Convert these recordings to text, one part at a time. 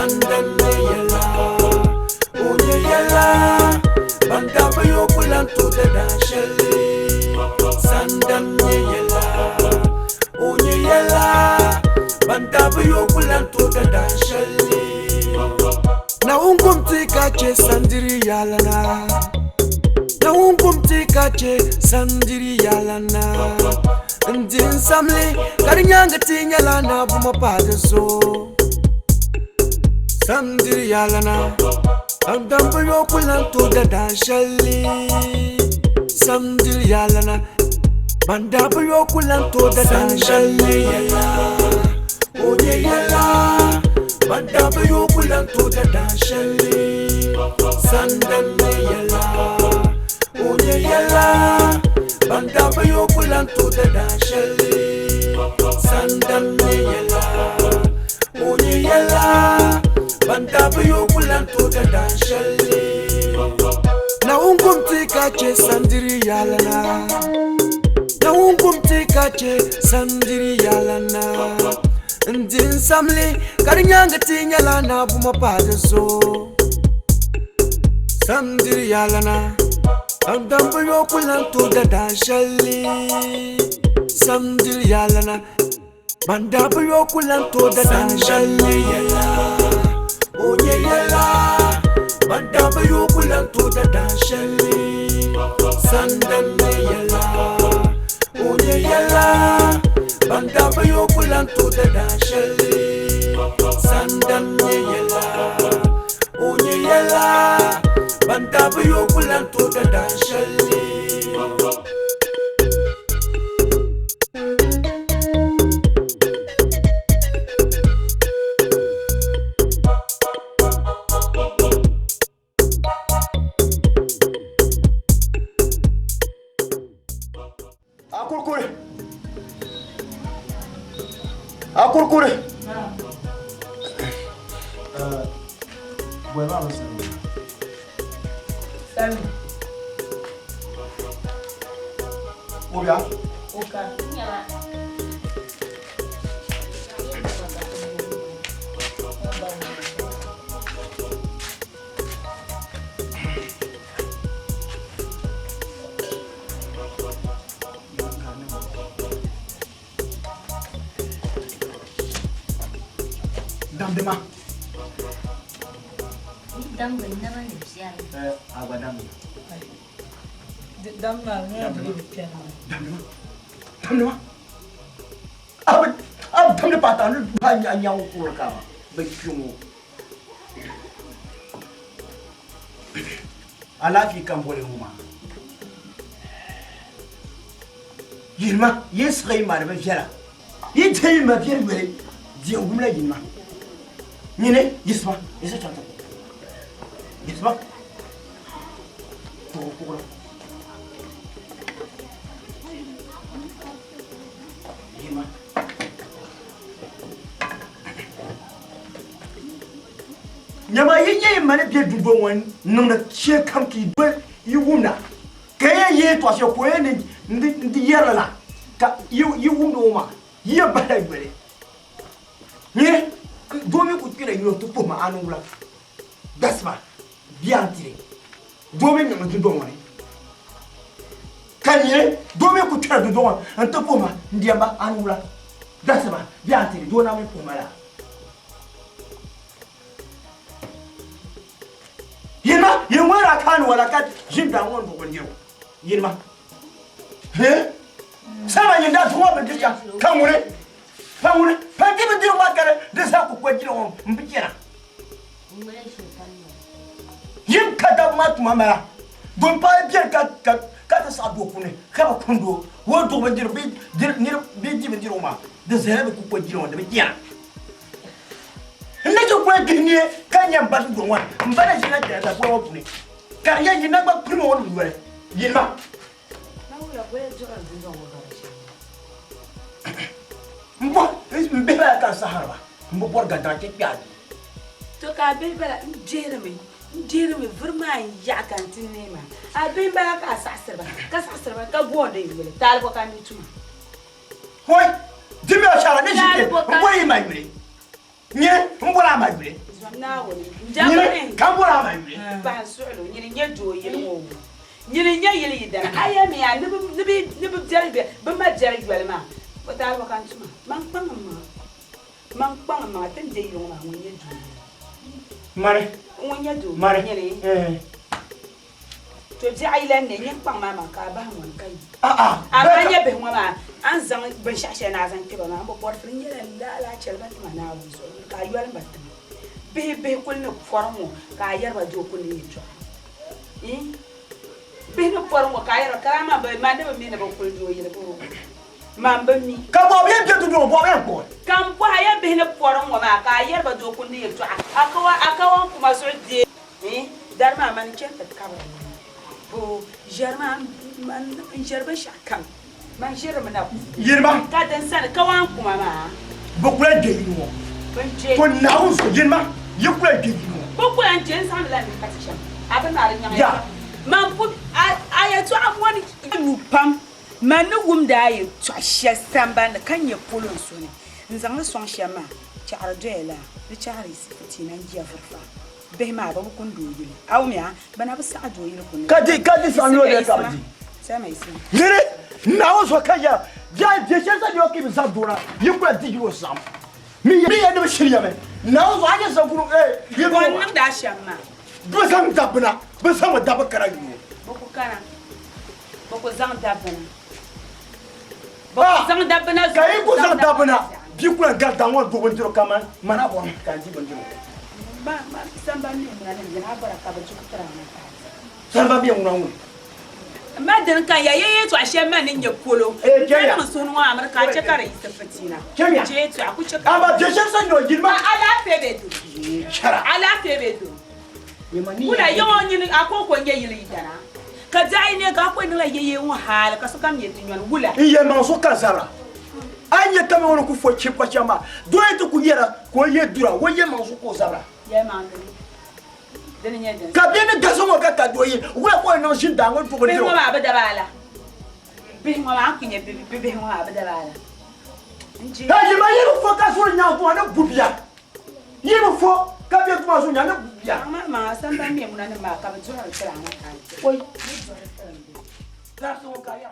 Sandane yela, unye yela, bandaba yo kulantu de dansheli. Sandane yela, unye yela, bandaba yo kulantu de dansheli. Na ungum tika che sandiri yalana. Na ungum tika che sandiri yalana. Ndin samli karinyanga tinya lana buma padaso. Sandiri yalana. Andambu yo kulantu da danshali. Sandiri yalana. Mandabu yo kulantu da danshali. Oye yala. Mandabu yo kulantu da danshali. Sandane yala. Oye yala. Bandaba yo kulantu da danshali. Sandane yela, oye yela. Bandaba yo kulantu da danshali. Na ungum tika che sandiri yalana. Na ungum tika che sandiri yalana. Ndin samli karinyanga tinya lana buma padaso. Sandiri yalana. Andambu yo kulantu da danshali. Sandiri yalana. Mandabu yo kulantu da danshali. Oye yela. Mandabu yo kulantu da danshali. Sandane yela. Oye yela. Mandabu yo kulantu da danshali. Sandane yela. Oye yela. Bandaba yo kulantu da danshali. Akurkure. Buena noche. Oya. Oka. Nyala. Dama. Dam ganda ba ne siya? Agwa dama. Dam na nga bili piano. Dama. Ab dama patan banyak yang ukur kama. Begitu. Alafi kan boleh rumah. Yirma, yes kay marbe fiara. Yitay ma fiara bere. Dia gumla yirma. Nine, yisma, yisa chanta. Yisma. To pura. Yirma. Nyama yeye mane bia dubo wan nong na che kam ki do yiwumna. Kaya ye to ashe ko ye ndi yera la. Ka yiwumno ma. Ye bala bere. Ni domi ku kira yo to poma anula. Dasma biantire. Domi nyama dubo wan. Kanye domi ku kira dubo wan anto poma ndiamba anula. Dasma biantire do na me poma la. Yinma, yinwera kan wala kat jinda won bo ndio. Yinma. He? Sama yinda tuwa be dija. Kamure. Kamure. Pati be dio makare de sa ku kwa jiro on mbikira. Umre shi kan. Yim kada mat mamara. Don pa bier kat sa do kune. Kaba kundo. Wo do be diro be di be diro ma. De zere ku kwa jiro on de bikira. Nnejo kwa ginie kanya mbatu gwa mbana jina jata kwa opune kanya jina ba primo wonu wele yinma Nawe ya bwe jora ndizo ngoga. mbo mbeba ka sahara mbo borga da ke piadi To ka be bela Jeremy vraiment ya kantine ma. A be ba ka sasirba ka bonde wele tal ko kan tu. hoy dimi ashara ne jike mbo yimai mire nye mbora ma yule na woni nye kambora ma yule ba su'lu nyini nye do yele wo nyini nye yele yidana aya me ya nibi jarbe ba ma jarbe ma ko ta ba kan tuma man pang ma tan je yo ma nye do mare nye do mare nyini to ji ailan ne nye pang ma ka ba mon kai nye be ma an zang ban shashe na zan kiba ma bo porfin yele la chelba ma na wo so ka yuwar batta be kulne formo ka yarba jo kulne yito be no formo ka yarba karama ba ma da me ne ba kul jo yele bo ma ba mi ka bo be je tu do bo be ko kam po haya be ne formo ma ka yarba jo kulne yito akawa kuma so de dar ma man ke ta ka ba bo jarma man jarba shakam man jarma na yirma ka dan san kawan kuma ma bo kula de yi wo ko na wo so yirma yikula de yi wo boko an jen san la mi patisha aba na rin ya man pu ayatu amwani mu pam man wum da ayi to hye samba na kan ye polon so ne nzang so hye ma chara doela bi chara isifiti na ngia farfa be ma ba kun do yile aw mi a bana ba sa do yile kun kadi san lo de ka di sai mai sin yire na wo so ka ya je sa de o ki bi sa dora yikula di yi wo sam mi ya de shirya me na wo anya sa kuru ye bo wannan da shamma ba san dabna ba san wa dabba kara yi boko kana boko zang dabna boko zang dabna kai ko san dabna bi kula ga dan wo do wondiro kama mana bo kan di wondiro ba samba ne mun ne na baraka ba ci kutara na samba bi mun wu madan kan ya yeye to ashe man ne ya polo ya mun sunu wa amurka ce kare istafatina ce to aku ce aba je san no girma ala febe do chara ala febe do kuna yawo nyin akoko nge yili dana ka dai ne ka ko ni la yeye won hal ka so kam yeti nyon wula iye man so kasara anye kama wono ku fo chi kwa chama do eto ku yera ko ye dura wo ye man so ko zabra ye man deni nyeden ka bien de gaso mo ka ka do ye wo ko no shin da ngo to ko be diro mo ba ba dabala be mo ba kunye be mo ba dabala nji ha ye ma ye fo ka so nya to na bubia ye fo ka be to so nya na bubia ma samba me mun na ma ka ba jora tsara na kan oi na so ka ya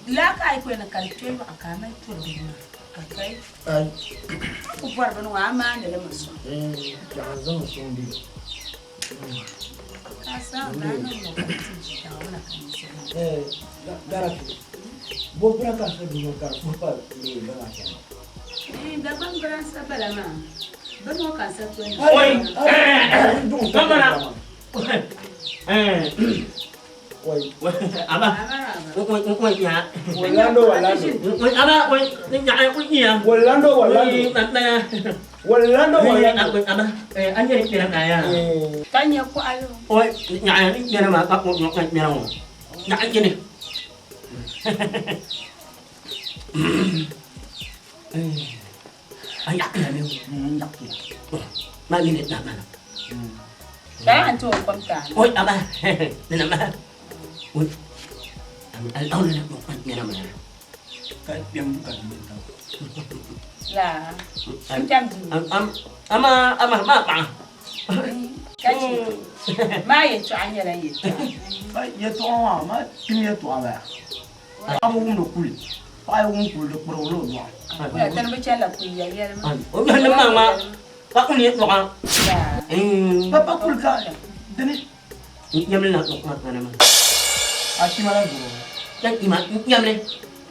la ka ko na kan tuwa aka mai to dina akai ku farba no ama ne le maso ya zan so ndi asa na no ko ti ta wala kan darati bo bra ka so di ka ko pa ni ba ma cha da ban bra sa bala ma ban mo kan sa to ni oi kamera oi apa oi ya Walando apa oi nya ai oi ya Walando apa anh ấy đi làm này à kan ya ko alo oi nya ai đi làm mà bắt một ngày nào nya ai này anh nhặt cái này nhặt mà đi đến nào da an to kwam ta oi apa đi làm mà oi anh đâu lên một ngày nào mà cái điểm cần la jam di ama ba cái mai ye to anya la ye ba ye to ma tin ye to ba ba wo no kuli ba wo kuli de pro lo do ya tan ba chala ku ya ya ma oi anh mà ba cũng liệt rồi ba ba kuli ka deni nhâm lên là một ngày mà a ti ma la go chắc gì mà nhâm lên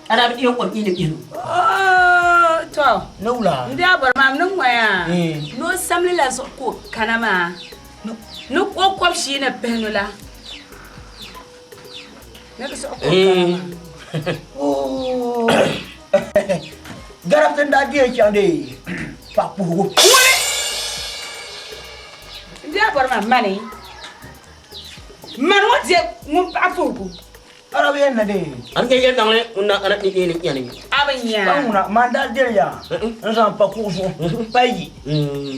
ada video còn gì được gì to no la nda bar mam nun waya no samli la so ko kanama no ko ko shi na penula ne so ko oh garap ten da die chande pa pu nda bar mam mani man waje mun afugu ara be na de anh cái dòng này una ana đi đi nhà này abanya Una manda del ya. Nza pa kuzo. Payi.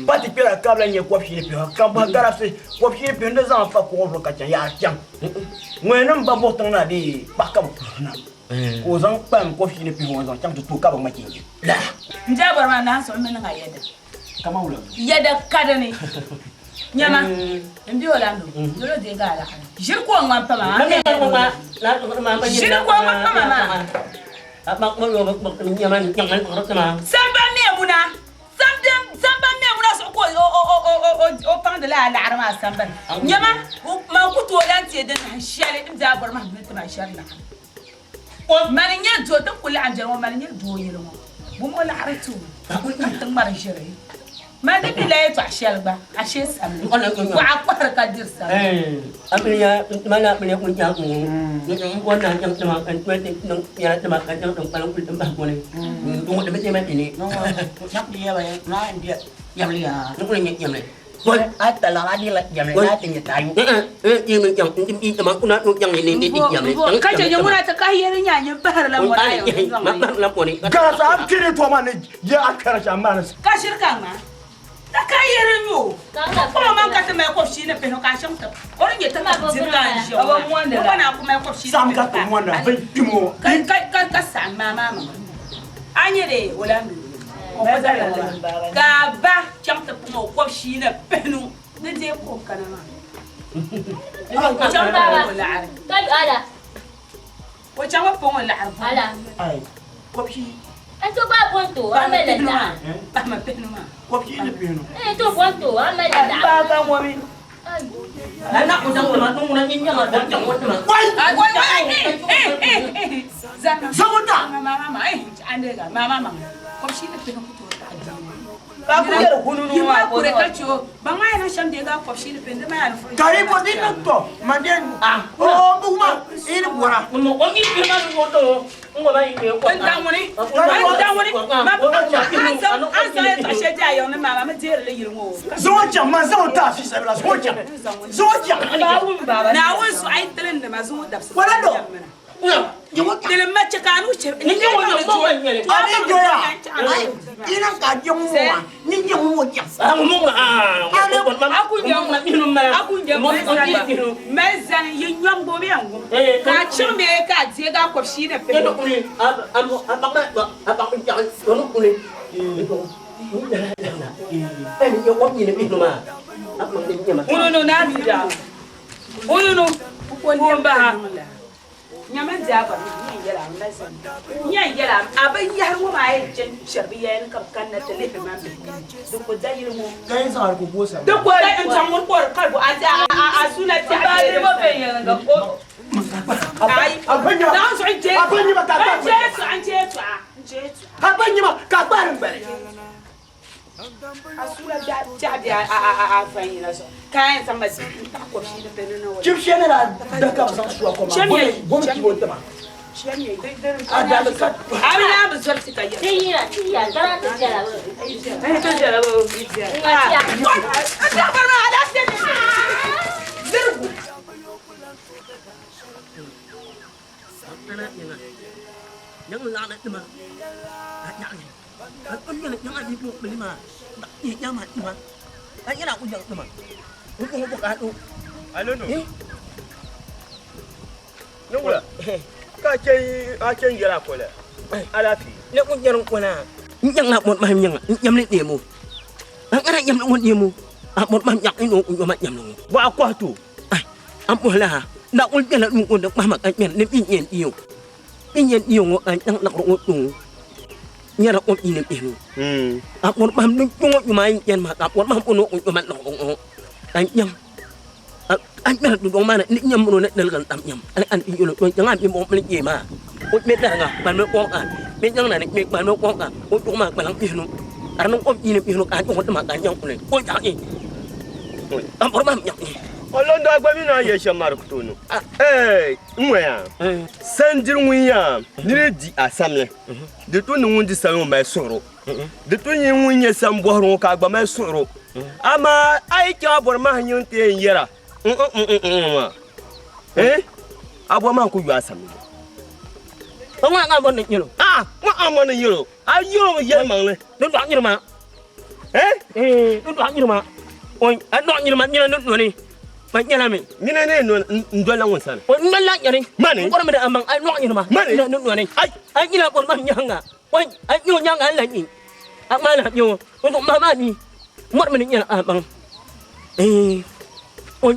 Pati pela kabla nye kwa fili pe. Kamba garase kwa fili pe nza pa kuzo ka ya chang. Ngwena mba botang na di pakam. o zan pan ko fi ne pi won zan cham to ka ba ma kin la Njabar ma na so men nga yeda. kama wala Yeda kadani. Nyama. Ndi olando. Dolo de ga la. Jir ko ngam pa ma. Jir ko ngam pa ma. Bak mo yo bak nyaman nyaman ko sama. Samba me muna. Samba me muna so ko o pan de la arma samba. Nyama ma ku to lan ti den shale Njabar ma me ta shale na. O man nya do ta kula an jarwa man nya do yelo mo. Bu mo la aratu. Ku tan mar shire. Ma de bi la ta shale ba. Ashe sam. Wa akwar ka dir sam. Apriya mana apriya kun jak ni. Ni ko na jam sama kan tu nang ya sama kan jam tong palang pul tembah ko ni. Tunggu de betul mati ni. Nak dia bayar, nak dia jam lihat. Ni ko ni jam ni. Boy, ada lah dia lah jam lihat tinggal tayu. Ni men jam ni sama ku nak jam ni jam ni. Ka je muna ta kahiyar nya nya bahar la wala yo. Mak lampu ni. gara sa am kire to ma ne ya akara ja ma Ka shirka ma. Ta kahiyar yo. Kuma man ka ta mai kofi ne pe no ka sham ta. Orin ye ta ma shirka shi. Aba mu wanda la. Kana kuma kofi. sam ka to mo na ban timo Ka san mama. Anye de wala mi. Ga ba cham ta kuma kofi ne pe no. Ne je ko kana ma. Cham ba wala ar. Kai ada. Ko cham pa wala ar. Ala. ai ko fi Itu ba ponto, amele da. Ba ma pe no ma. ko fi ne pi no Itu ponto, amele da. Ba ga mo mi. Anak ko jam sama nung nang jam jam ko sama. Zamuta! Mama, andega, mama. Kom shi ne peno kuto ta ajin. Ba ku da hununu Ma ko re kalcho, ba ngai na sham de ga kom shi ne pende ma na fu. kari ko din to manden o bu ma ina bora Mo ko ni pi ma ko to. Ngo ba ni ko. Ndangwoni. Ma ko an sa ta she ja yo ne mama ma jere le yirmo. zo jam ma zo ta fi sa bla zo jam Na won su ai telen da ma zo da su. Wala do. Telen ma ce kanu ce. Ni ko mo mo ba ni. ani joya ina ka jom mo ni jom mo jam Mo ma Aku jam ma ni ma. Aku jam Mo ko ni. mezan yi nyam bo bi angu. Ka chimbe ka je ga ko shi ne pe. Ke ko ni. Abang jam ko ni. Ni yo ko ni ni ma. Abang ni ma. Uno na bi da. Uno ko ni ba. Nyama jaba ni yela na san. Nya yela abai yar wo mai jen sharbi yayin kam kan na tele be man be. Duk ko dai mo. kai sa ko bosa Duk ko dai an san mun ko kar bu a suna ta ba ni mo be yan ga ko. Ai abanya na so je. abanya ba ka ba Je so an je to a. Je to. abanya ma ka ba rin bare Asula jabi a fanyi na so. Kayan sama ta ko shi da penu na wani. chip shene la da ka san su ko ma bom ki bo ta ma Shani dai dai. ada da ka Abi na bu zor tika ya. Iya, jangan terjala. Ai to jara ba biya. Iya. Ada barna ada sai. Zirgu. Yang la na ma. Yang ni. Anh như là những anh đi buộc mình mà đặt gì nhau mà anh cái nào cũng giận mà cũng không có cả đâu ai lớn rồi nhưng mà ka chơi gì là coi là ala fi nếu cũng giận qua nè những là một mày những nhầm lên điểm mu anh cái này nhầm là một điểm mu một mày nhặt cái nụ cũng mày nhầm luôn ba kwa tu anh mua là đạo quân là một quân được mà anh nhận nên yên nhiều anh đang đặt một tủ nhà nó ôm in em một mâm nước chung với mày nhân mà tập một mâm con nó cũng mặt nó anh nhầm anh biết là tụi con ma này nhầm rồi nên gần tạm nhầm anh yêu được chẳng hạn em ôm lên gì mà ôi biết là ngà bạn nó con à biết chẳng này biết bạn nó con à ôi chúng mà bạn lắm tiền nó anh nó ôm in em nó cái con mà cái nhau này ôi chả gì tao một mâm nhầm olondo agba mi na ye shamar kuto no nwe ya sanjir winya ni di asamle de to ni wundi san o mai soro de to yin wunya san bohro ka agba mai soro ama ai ka bor ma hanyin te yera abo ma ku yu asamle không ai bon được nhiều ma amana yero ayo ye mangle nó đoạn như mà nó đoạn như mà ôi anh đoạn như mà như là nước nữa đi Panyalami. Mina no ndola wonsana. O ngala yari. Mani. Ko ramada amang ay no yuma. Mani. No ni. Ay ila por mam nyanga. Oi ay nyo nyanga la ni. Ak mana nyo. Untuk mama ni. Mot mani nyala amang. Oi.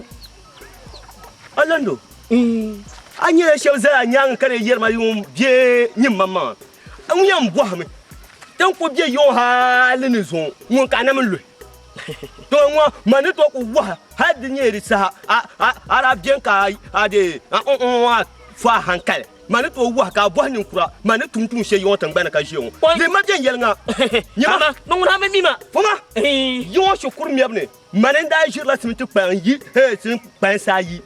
Alando. Anya shawza nyang kare yerma yum bie nyim mama. Anyam bohame. Tan ko bie yo ha le ni zon. Won kanam lu. To moi mani to ko wa ha de nyeri sa ara bien ka ade on fa hankal mani to wa ka bo ni kura mani tumtum she yo tan bana ka jeon le ma den yelnga nyama non na me mima foma yo shukur mi abne mani da jir la simtu pan yi sim pan sa yi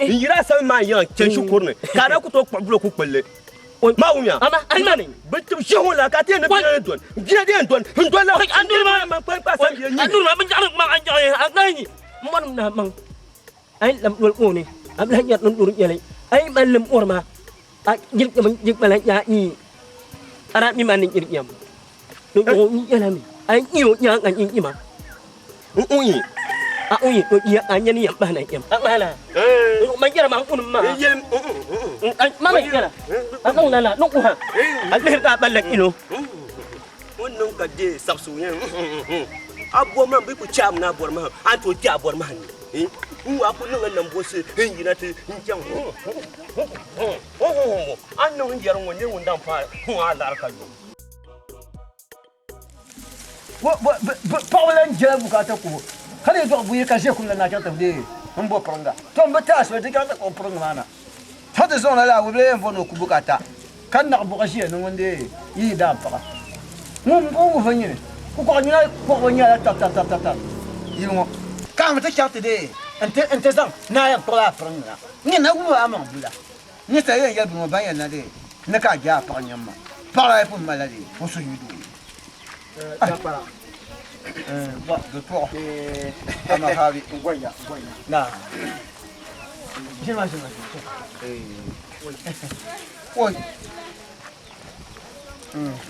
yira sa ma yan chen shukur ne ka da ku to kwa ku kwelle ma umya ama almani bitum shehon la ka te ne bien don la andur ma pa sa bien andur ma ban ma anjay agani mon na mang ay lam dul ko ni am la nyat non dur yele ay malam orma ak jik bala ya ni ara mi man ni yam do ni yelami ay niyo nya ngan ni ma uyi uyi ko iya anya ni yam bana yam ak mala ma jara ma kun ma yel ma yela ak non la non ko ha ak le ka balak ilo wonnon ka de sabsu yen abo man bi ku cham na bor ma anto ti abor ma ni wa ku no nan bo se yina te njam anno njar wonne wondan fa ku ala ka yo Paulan jela bukata ku kale do buye ka je kun na ta tabde an bo pranga to mbata so de ka ta ko pranga mana ta de zona la wo ble en ku bukata kan na bu kashi no wonde yi da pa mun ko fanyi ku ko nyina ko wonya ta yi mo ka mata cha de ente zang na ya ko la pranga ni na ku amon bula ni ta yen ya bu ban ya na de na ka ja pa nyamma para pu maladi o su yudu Doctor, I'm happy. Nah,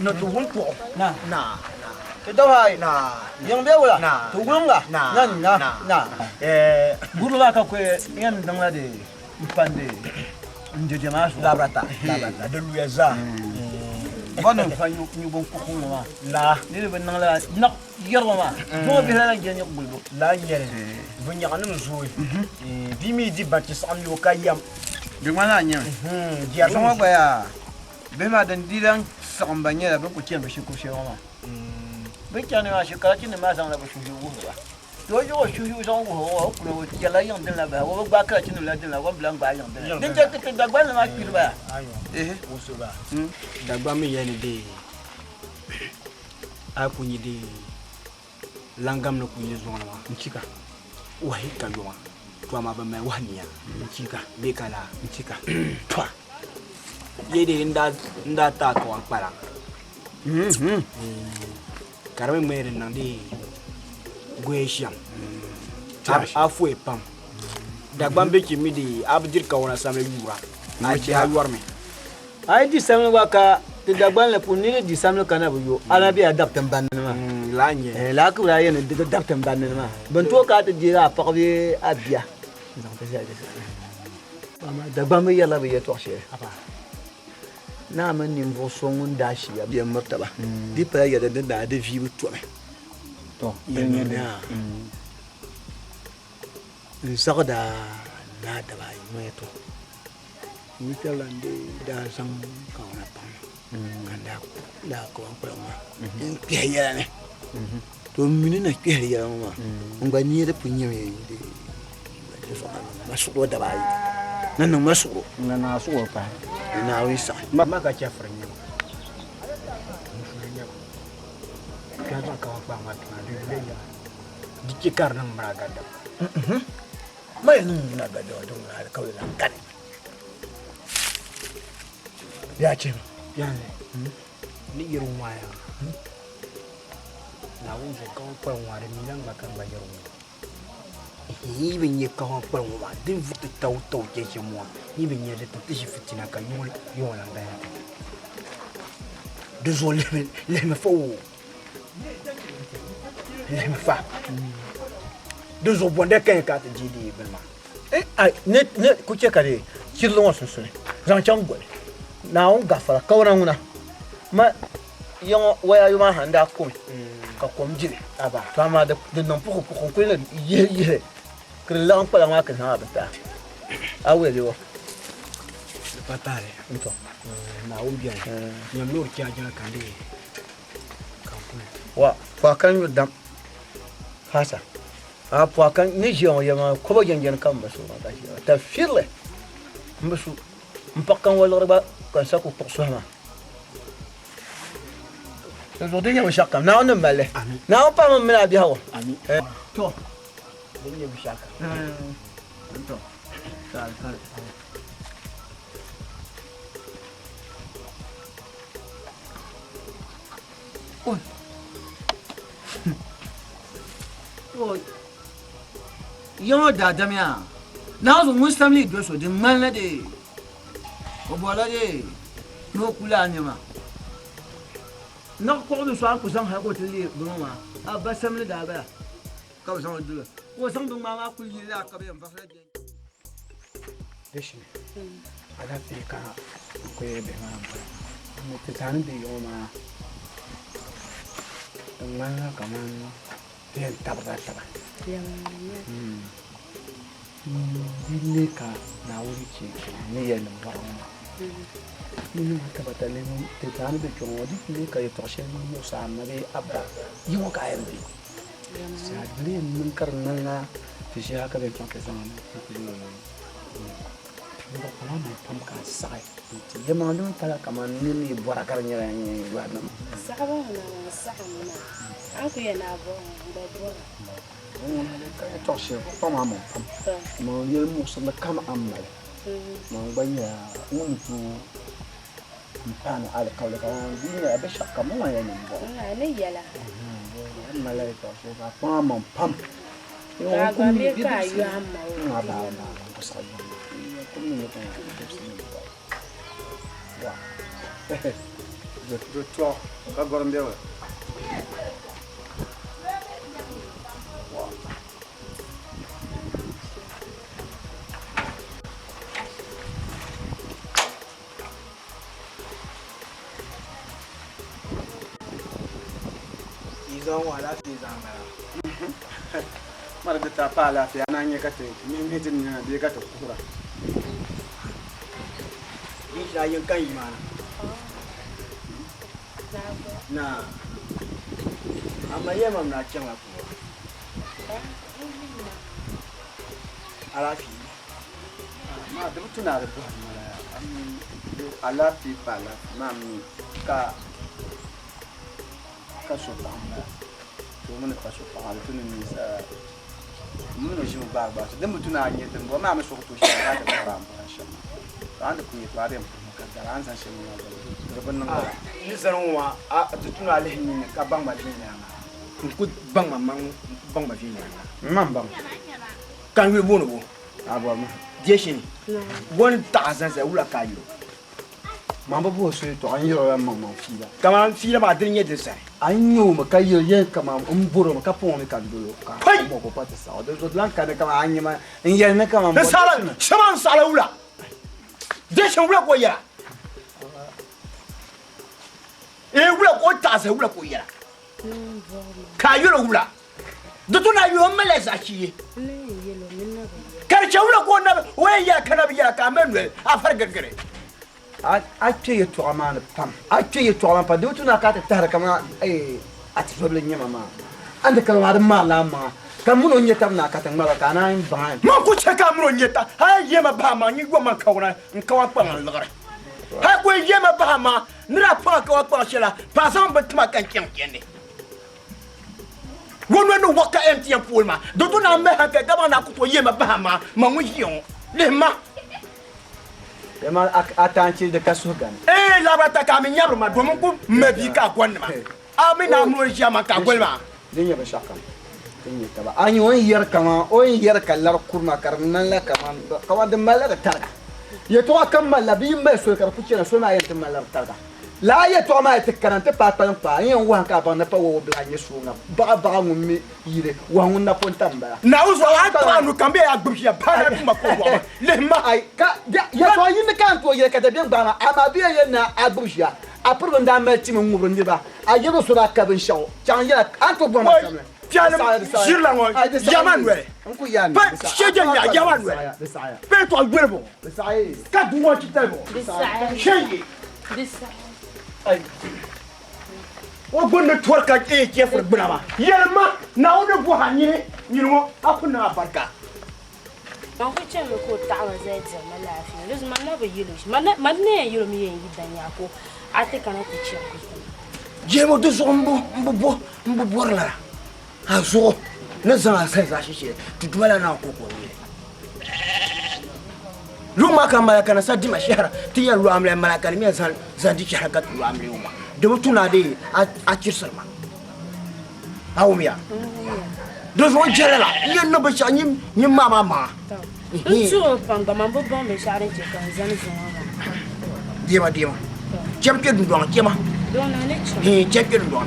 no tu won po na ke do hai na yang be wala tu won ga na buru la ka ko yan dang la de pande nje ma la brata de luyaza banu fa ñu bon ko ko ma la ni be nang la nak yero ma bo bi la ngeen yok bulbo la ñere bu ñaxanum zoy bi mi di batti sam yo kayam bi ma na ñe dia sama ba ya be ma dan di lan sam ba ñe la ba ko ci am shi ko she ma be ci ne ma shi ka ci ne ma sang la ba shi wo ba to yo shu shu sang wo ko lo ci la yang den la ba wo ba ka ci ne la den la wo blan ba yang den den je ke da gba na ma ki ba wo so ba dagba mi yene de akunyi de langam no kunyi zona ma nchika wahi kayoma to ma ba mai waniya nchika be kala nchika twa yede nda ta to akpara karame mere nandi gwesham afu epam dagba be ki mi de abdir ka wona same yura na ci ayuarme ai di samle waka te dagban la punni di samle kana bu yo ala bi adaptan ban ma la nye la ku la yen de adaptan ban ma ban to ka te dira pa bi abia donc c'est ça ama dagban mi yalla bi yeto che apa na man ni mbo so ngun dashi ya bi martaba di pa ya de vie bu to me to yen ya sakada na da ba yi to ni talande da sang ka na pam kanda da ko ko ma in piya ne to mini na piya ma ngani da punya me de masu da bai nan masu na su pa na wi sa ma ka cha franya ka ba ka pa ma na de ya dikikar nang maraga da mai na ga da don na kawai nan kan ya ce yani ni irin waya na wuce kawai kwanwa da milan bakan bayar mu yi bin yi kawai kwanwa din fita tautau ke ke muwa yi bin yi da ta tashi fitina ka yi wani bayan da zo leme fa de zo bonde kan ka ta jidi bilma ai ne kuke kare kirlo wasu sune zan can gole na on gafara kawran una ma yon waya yuma handa ko ka kom jire aba to ma da non puko ko le ye kre la on pala ma ka na bata awe lewo patare nto na on bien nyam lor kya jana kande wa fa kan yu dam hasa a fa kan ni jion ya ma ko ba janjan kan ba so ma ka shi ta firle mbasu mpakan wala ba kan sa ko so ma aujourd'hui ya shaka na on mbale na on pa mo mena bi hawo ami to den ya shaka to sal Oh, yo da damia. Na zo mun family do so din man na de. O bola de. No kula nyama. Na ko do so an ku san ha ko tili do ma. A ba family da ba. Ka san do. Ko san do ma ku yi la ka be en fa de. deshi ala fi ka ko ye be ma mo te tan de yo ma ngana kaman bien tabra tabra dile ka na wuri ce ne yana ba ni ma ta bata le te tan de ko di le ka to she mo sa na be abba yi mo ka yan bi sa dile mun karnan na fi shi haka be kan ka zaman ko kala na pam ka sai ye ma lu ta ka man ni bora kar nyara ni wa na sahaba na sahamuna aku ya na bo da bora on le ka to she ko ma mo pam mo ye mo sa na kama amma mo banya un tu ana ala kawle ka dinya be shakka mo ya ni bo ne yala amma la to she ka pam pam yo ko mi ka yo amma ma ba na ko sa comme de toi, on va bien. Ils ont voilà des enfants. Mara de ta pas la fia na nyeka te ni metin na de ka to kura ni la yin kan imana na amma yema na cewa ku ala fi ma da mutuna da buhari mala ala fi pala mami ka so pa to mun ka so pa tun ni sa mun no jimu ba da mutuna anye tan bo ma so to shi ka ta fara mu insha Allah an da ku yi tare mu ka da an san shi mu da ban nan ni zaron wa a tutuna alhi ni ka ban ba din ya ku ban ma man ban ba fi ni man ban kan wi bono bo abo ma je shi ni won ta san sai wula ka yi mamba bo so to an yi ran man fi ba kama fi ba din yadda sai an yi ma kai yin kama in buru ka pon ka dolo ka mo ko pata sa da zo lan ka da kama an yi ma in yi na kama da sala shaman sala wula je shi wula ko ya wula ko ta sai wula ko ya ka yi wula da tuna yi on mala sa shi karshe wula ko na wai ya kana biya ka men a fargargare ate ye to amana pam ate ye to amana pa de tu na ka ta kama ati problem nyama ma ande ka wa ma la ma ka muno nyeta na ka tan mala kana in ba ma ku che ka muno nyeta ha ye ma ba ma ni go ma ka wona in ka wa pa ma lagare ha ku ye ma ba ma nira pa ka wa pa shela pa san ba tuma kan kyan kyan ne wono no waka empty and full ma do tu na me ha ka ka ba na ku to ye ma ba ma ma mu yion le ma ma atanci da kaso gan la bata ka min yabro ma domin ku mabi ka gwanna ma amina mu riya ma ka gwalma din ya ba shaka din ya taba an yi wani yar kama wani yar kallar kurma karnan la kama kawa da mallar targa ya to kan mallabi mai so kar kuce na so ma yantin mallar targa la ya to ma te karante pa yin wan ka ba na pa wo bla nye sunga ba ngumi yire wa hunna pontamba na uzo aka anu kambe ya gbia ba na kuma ko wa le ma ai ka ya to yin kan to ye ka da bien ba ama bi ye na agbia apro nda ma ti mu ngubro ndi ba ayebo so da ka ben shaw chan ya anto bo ma kamle sur la ngo yaman we nku yan pa sheje ya yaman we pe to agberbo ka duwa kitabo sheje ay o bonne torka e kefur brama yelma na o de bo hanire nyirmo akuna barka ban ko ce me ko tawa zai zama lafiya luz man na ba yilo shi man ne yilo mi yin gidan ya ko ate kana ku ce ko jemo do zombo mbo borla ha zo na zan sai za shi tu dwala na ko ko ni luma kan malaka na sadi mashara tiya lu amle malaka ni zan di harakat lu amle uma de mutuna de a kirsarma awmiya do zo jerela yen no ba shanyim nyim mama tu panga mambo bon me share je kan zan dima champion du don kema don na ne champion du don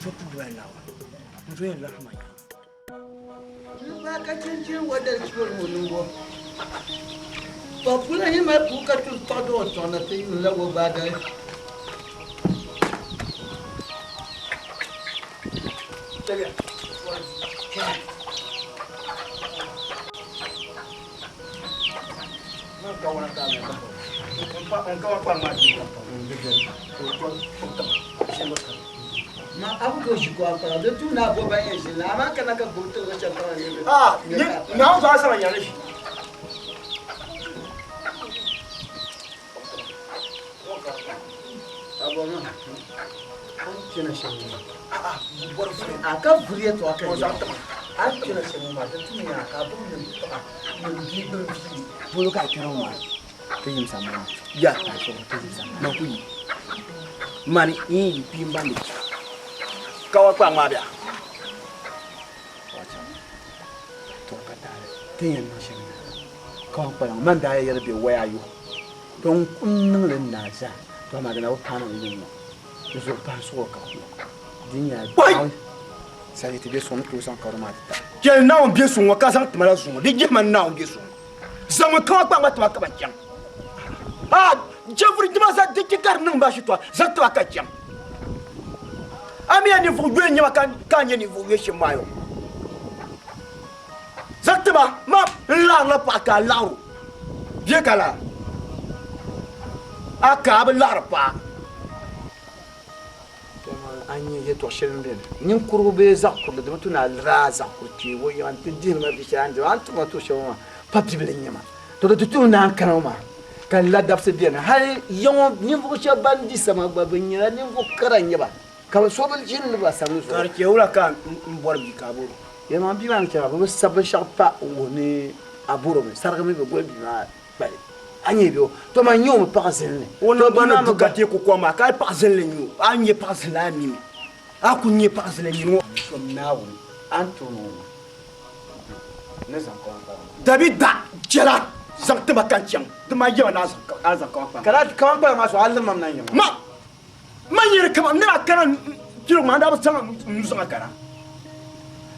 so tu dwala ndwela hama ka cincin wadda cikin mulungo to kula yi mai kuka tun todo to na tin lawo ba da ma abu ko shi kwa fara da tuna go ban yin shi na ma kana ka buto ga cha fara ne na zo asa ban yana shi abo ma an kina shi bor fure aka fure to aka yi an kina shi ma da tuni aka bu ne to mun ji don shi bolo ka kira ma te yin sama ya ta so te yin sama na ku yi mani yi pimba ni kawa kwa ngabia to ka tare tin na shi kawa kwa man da ya rabe waya yo don kunnin ran na za to ma da na kana yin no zo pa so ka dinya sai ti be son to san karma ta ke na on bi sun wa ka san tumala sun de je man na on bi sun zama kawa kwa ngata ka ban jam jefri dima za de ki kar nan ba shi to za to ka jam ami ya niveau gwe nyama kan ya niveau ye shimayo zaktima ma la pa ka lawo je kala aka ba la pa anye ye to shirin den nin kurbe zakkur da mutu na raza kurti wo yan tin ma bi shan da an tuma to shawma papi bilen nyama to da tutu na kan ma kan la dafse bien hay yon nin bu cha bandi sama babin ya nin bu karan ya ba ka so bal jin ba samu so kar ke wura kan bor bi kaburo ye ma bi man kira ba sabon sharpa woni aburo me sarga me be gol bi na bale anye bi to ma nyom pa zenle wona bana bugate ko ko ma ka pa zenle nyu anye pa zenla mi aku nye pa zenle nyu so nawo antono ne san ko dabida jela zakta bakancham dama yawa na azan ko pa kala kan pa ma so Allah mam nan yama ma yere kama na kana kilo ma da ba san nusa kana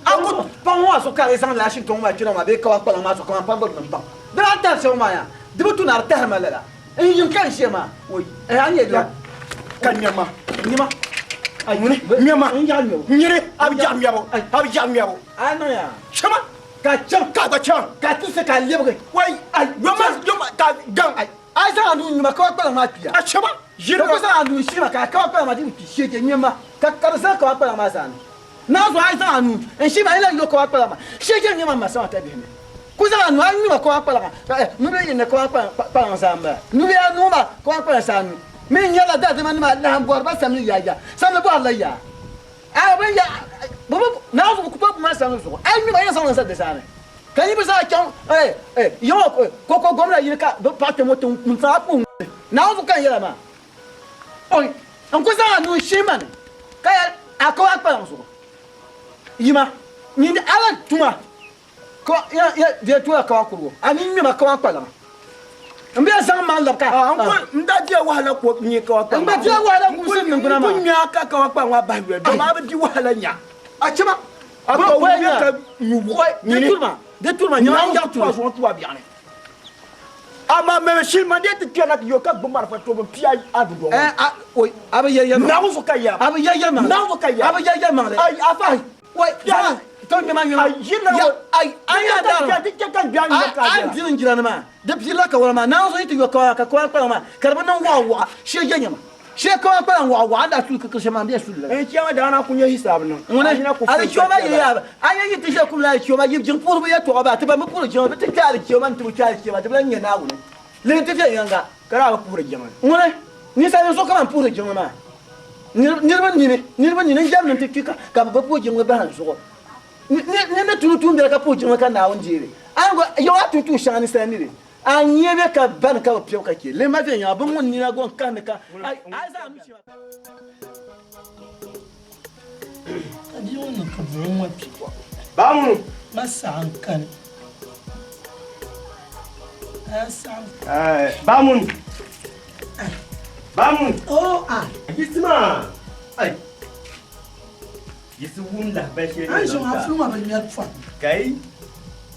aku panwa so ka esan la shi ton ma kilo ma be ka pa ma so ka pa bor nan pa da ta so ma ya dibutu na ta ma la in yin kan shi ma oi anye la kan nyama ay nyama nyanyo nyere abjam yabo ano ya chama ka cham ka tu se ka lebre wai ay yoma ka gang ay sa anu nyuma ka pa ma pia a chama jiro ko sa anu shi ma ka pa ma di pi shege nyama ka sa ka pa ma sa na so ay sa anu en shi ma ila yo ka pa ma shege nyama ma sa ta bi ne ku sa anu an nyuma ka pa ma nu be ne ka pa ma sa ma nu be anu ma ka pa sa anu min yala da man ma la bor ba sam ya sam bo Allah ya a ben ya bobo na so ku to ma sam so ay mi ba ya sam sa de sa ne kan yi bisa kan yo ko gomna yi ka do pa te mo mun sa pu na so kan yala ma oi an ko sa anu shi man ka akwa pa so yima ni ala tuma ko ya de tu akwa kuro ani mi ma kwa pa la mbe sang man la ka nda dia wahala ko ni ka wa mbe dia wahala ku sin nan kuna ma ko nya ka ka wa wa ba we do ma ba di wahala nya a chama a ko we ka ni wo de tourma nya ya tu so tu wa bien ama me shi ma de ti na yo ka bomar fa to pia adu do oi aba ya na wo ka ya aba ya ma na wo ka ya aba ya ma ai afa oi ya to me ma yo ai yina wo ai aya da ya ti ka bian ya ka ai din jira ma de pila ka wala ma na so ti yo ka ka ma karba nan wa she ya nya ma she ka wa da su ka she ma be su la kiyawa da na kunya hisab nan ngone ala choba ya aya yi ti she kum la choba yi jin pur ya to ba ta ba mu pur jin ba ta ka ri choba tu ka ri choba ta ban ya na wuni le ti fe yanga kara ba pur jin ngone ni sa so ka pur jin ma nirba ni jam nan ti ka ba pur jin ba han so ni na tunu da ka pur jin ka na won jire an go yo atutu shani sani ne an yebe ka ban ka piyo ka ke le ma fe ya bon ni na gon kan ka ai za mu ci adi woni ka bon wa pi ba mu ma san kan san ba mu oh Gisma ai Gisu wunda ba shi an so ha fu ma ba mi atfa kai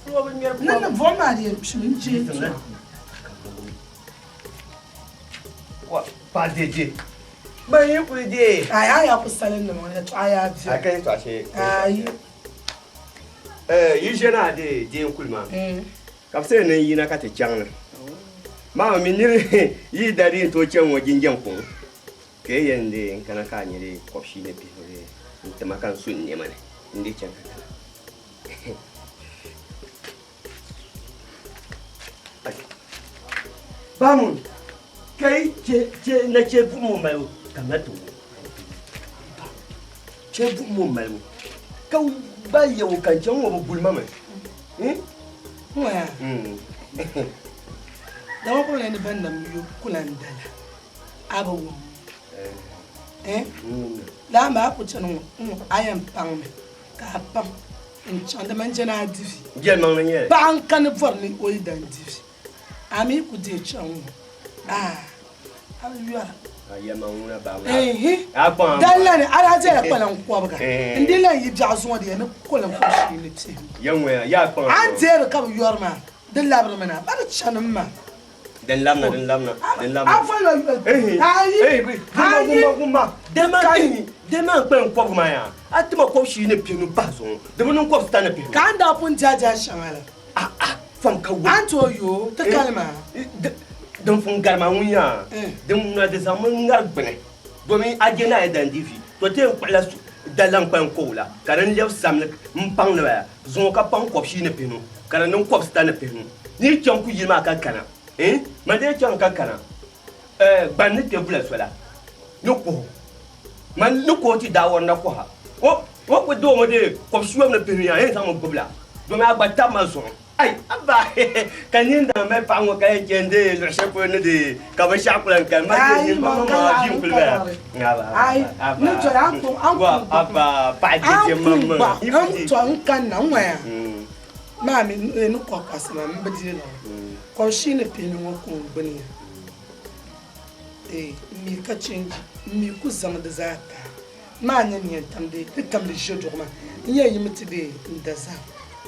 nan na vo ma de shin je wa pa de ba yi ku de ai ya ku salin da mun to aya ji akai to ashe ai yi jena de kulma kapse ne yi na ka ta changna ma mi ni yi dari to chen wo jinjan ko ke yende kana ka ni de kopshi ne bi hore ta makan sun ne mane inde chen ka Vamos, que na che bu mai kamatu. Che bu mai. Ka ba ya wo kan chen wo bulma mai. Wa. Da wa ko ne ban nam yo kulan dala. Abu. La ma ku chen ayam pang me. Ka pam. In chanda manjana divi. Je man ne. Ban kan forni o idan divi. Ami ku de chan ayuara ayama una ba abon dalla ne ala je kwalan kwabga ndila yi jazo de ne kwalan kwashi ne ti yanwe ya kwa an je ka yorma dalla bar mana bar chanin ma den lamna afala gumba dema kwen kwabma ya atima kwashi ne pinu bazo demun kwab sta ne pinu kan da pun jaja shamala fam ka wo anto yo ta kalma dan fun garma wunya dan na da zaman ngargbene domin ajena ya dan difi to te kwala su dalan kwan kola karan lew samne mpang na zon ka pan kopshi ne pinu karan non kopsta ne pinu ni kyan ku yima ka kana ma de kyan ka kana ban ne te bula sola no ko man no ko ti da wonna ko ha o ko do mo de kopshi ne pinu ya en samo bubla domin agbata ma zon ai aba kaninda me pango kay jende le chef ne de ka ba shakulan kan ma ni mama jim kulba ai ni to an aba pa je mama an to an kan na nwa ya ma mi no ko kwasama me bedi no ko shi ne pinu ko gbani mi ka change mi ku zama da zata ma nya ni tamde tamde jodo ma iya yimti de ndaza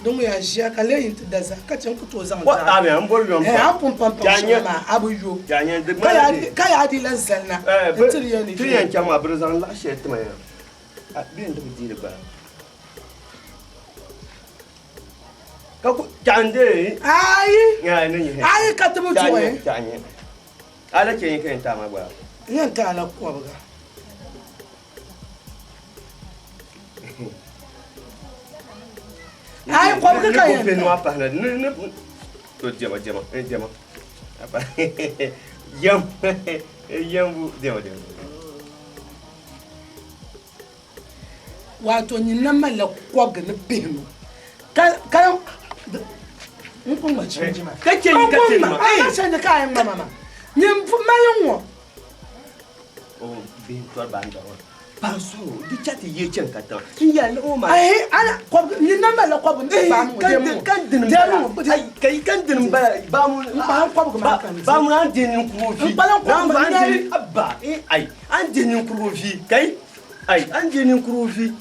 donc ya jia kale yin da za ka cin ku to zan wa ta me an bol yon an pom pom ma abu yo janya de ka ya di lan zanna triyan chama brazan la shet ma ya bien de dire ba ka ku jande ai ya ne ai ka tubu to eh janya ala ke yin kan ta ma ba yan ta ala ko ba ai ko ka kai ne no apa na ne to jama apa yam bu demo wato ni nan mala ko ga ne benu kan mun kuma change ma kake ni ma ai change kai mama ni fu mayin wo o bin to ba ndo Paso, di chati ye chen kata. Ya no ma. Ai ana ko ni namba la ko ba mu kan din ba mu ba ko ba mu an din ku fi. Ba an abba ai an din ku fi kai. Ai an din ku fi.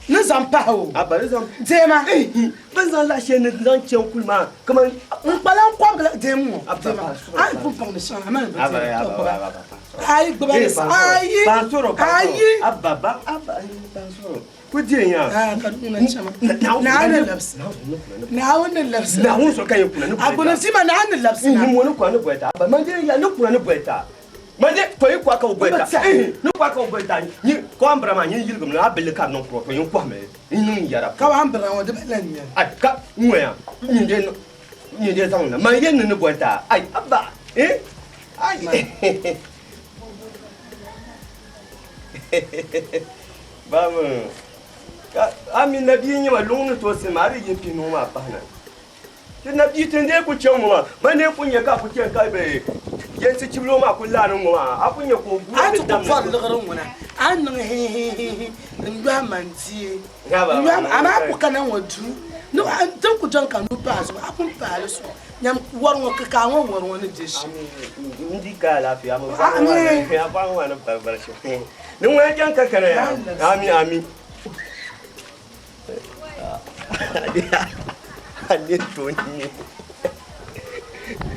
Ne zan pa o. Abba ne zan. Tema. Ban zan la chaîne zan chen kulma. Kaman balan ko ga demu. Abba. Ai ku pa ne sana ama. Abba. Ai gbaba ne sa. Ai. Pansoro. Ai. Abba pansoro. Ku je ya. Ka duna chama. Na ne labs. Na wannan labs. Na hun so kan kuna. Abu na sima na ne labs. Ni mo no kwa no boeta. Abba man je ya no kuna no boeta. Mande ko yi kwa ka boeta. No kwa ka boeta. Ni ko ambra ma ni yilgum na abele ka no pro ko yin kwa me. Ni yara. Ka wa ambra wa de belen ya. Ai ka nwe ya. Ni de zang na. Man ye no boeta. Ai abba. Ai. Vamos. Ami nabi ni ma lung to se mari ye pinu ma pa na. Ti nabi tende ku chen ma. Ba ne ku nya ka ku chen ka be. Ye se chiblo ma ku la no ma. A ku nya ko bu be dam. Fa le garan wona. An nan he. Ngwa manti. Ngwa ama ku kana wadu. No an tan ku jan kan no pa so. A ku pa le so. Nyam war ngo ka ngo war ngo ne jeshi. Ndi ka la fi ama ba. Ya ba ngo na ba ba shi. Ni wa jan ka kana ya. Ami. Ani Tony.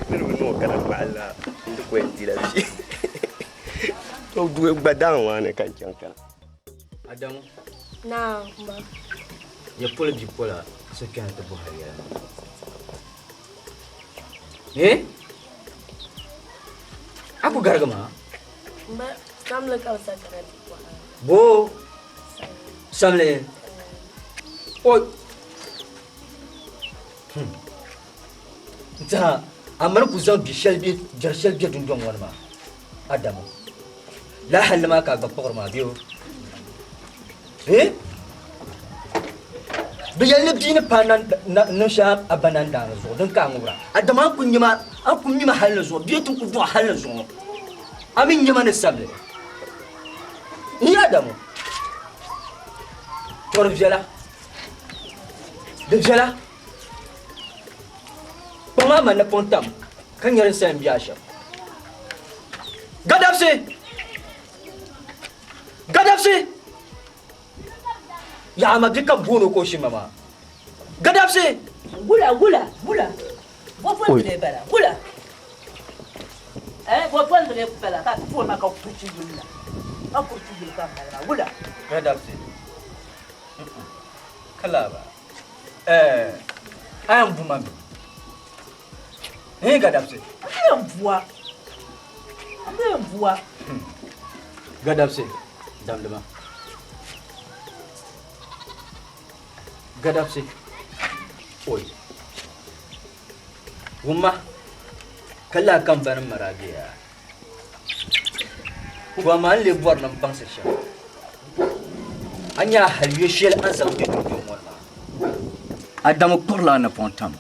No kana mala. Kwenti la bi. To duwe gbadan wa ne kan janka. Adamu. Na, ba. Ya pola bi pola so kan ta bo haya. Aku gargama. Ba, samle ka sa kana ko. Bo. Samle. Oi. Ta amar ku zan bi shelbi jarshel bi dundon wani ma. Adamu. La hal ma ka ga pokor ma biyo. Biyan ne bi ne panan na sha abanan da zo don ka ngura. Adamu kun yima an kun yima hal zo biyo tun ku do hal zo. Amin yima ne sable. Ni Adamu. Torjela. Dejala. Pama mana pontam. Kan yarin sen biasha. Gadapse. Ya ma dika bono ko shi mama. Gadapse. Gula. Wo pon de bala. Gula. Wo pon de bala ka fo ma ka kuchi gula. Ka kuchi gula ka bala. Gula. Gadapse. Kalaba. Ayam bumami. Gadapse. Ambe mvua. Gadapse. Damdama. Gadapse. Oi. Wumma. Kala kan barin marabiya. Kuba ma le bor nan ban section. Anya halye shel an san ke dun wala. Adamu kurla na pontam.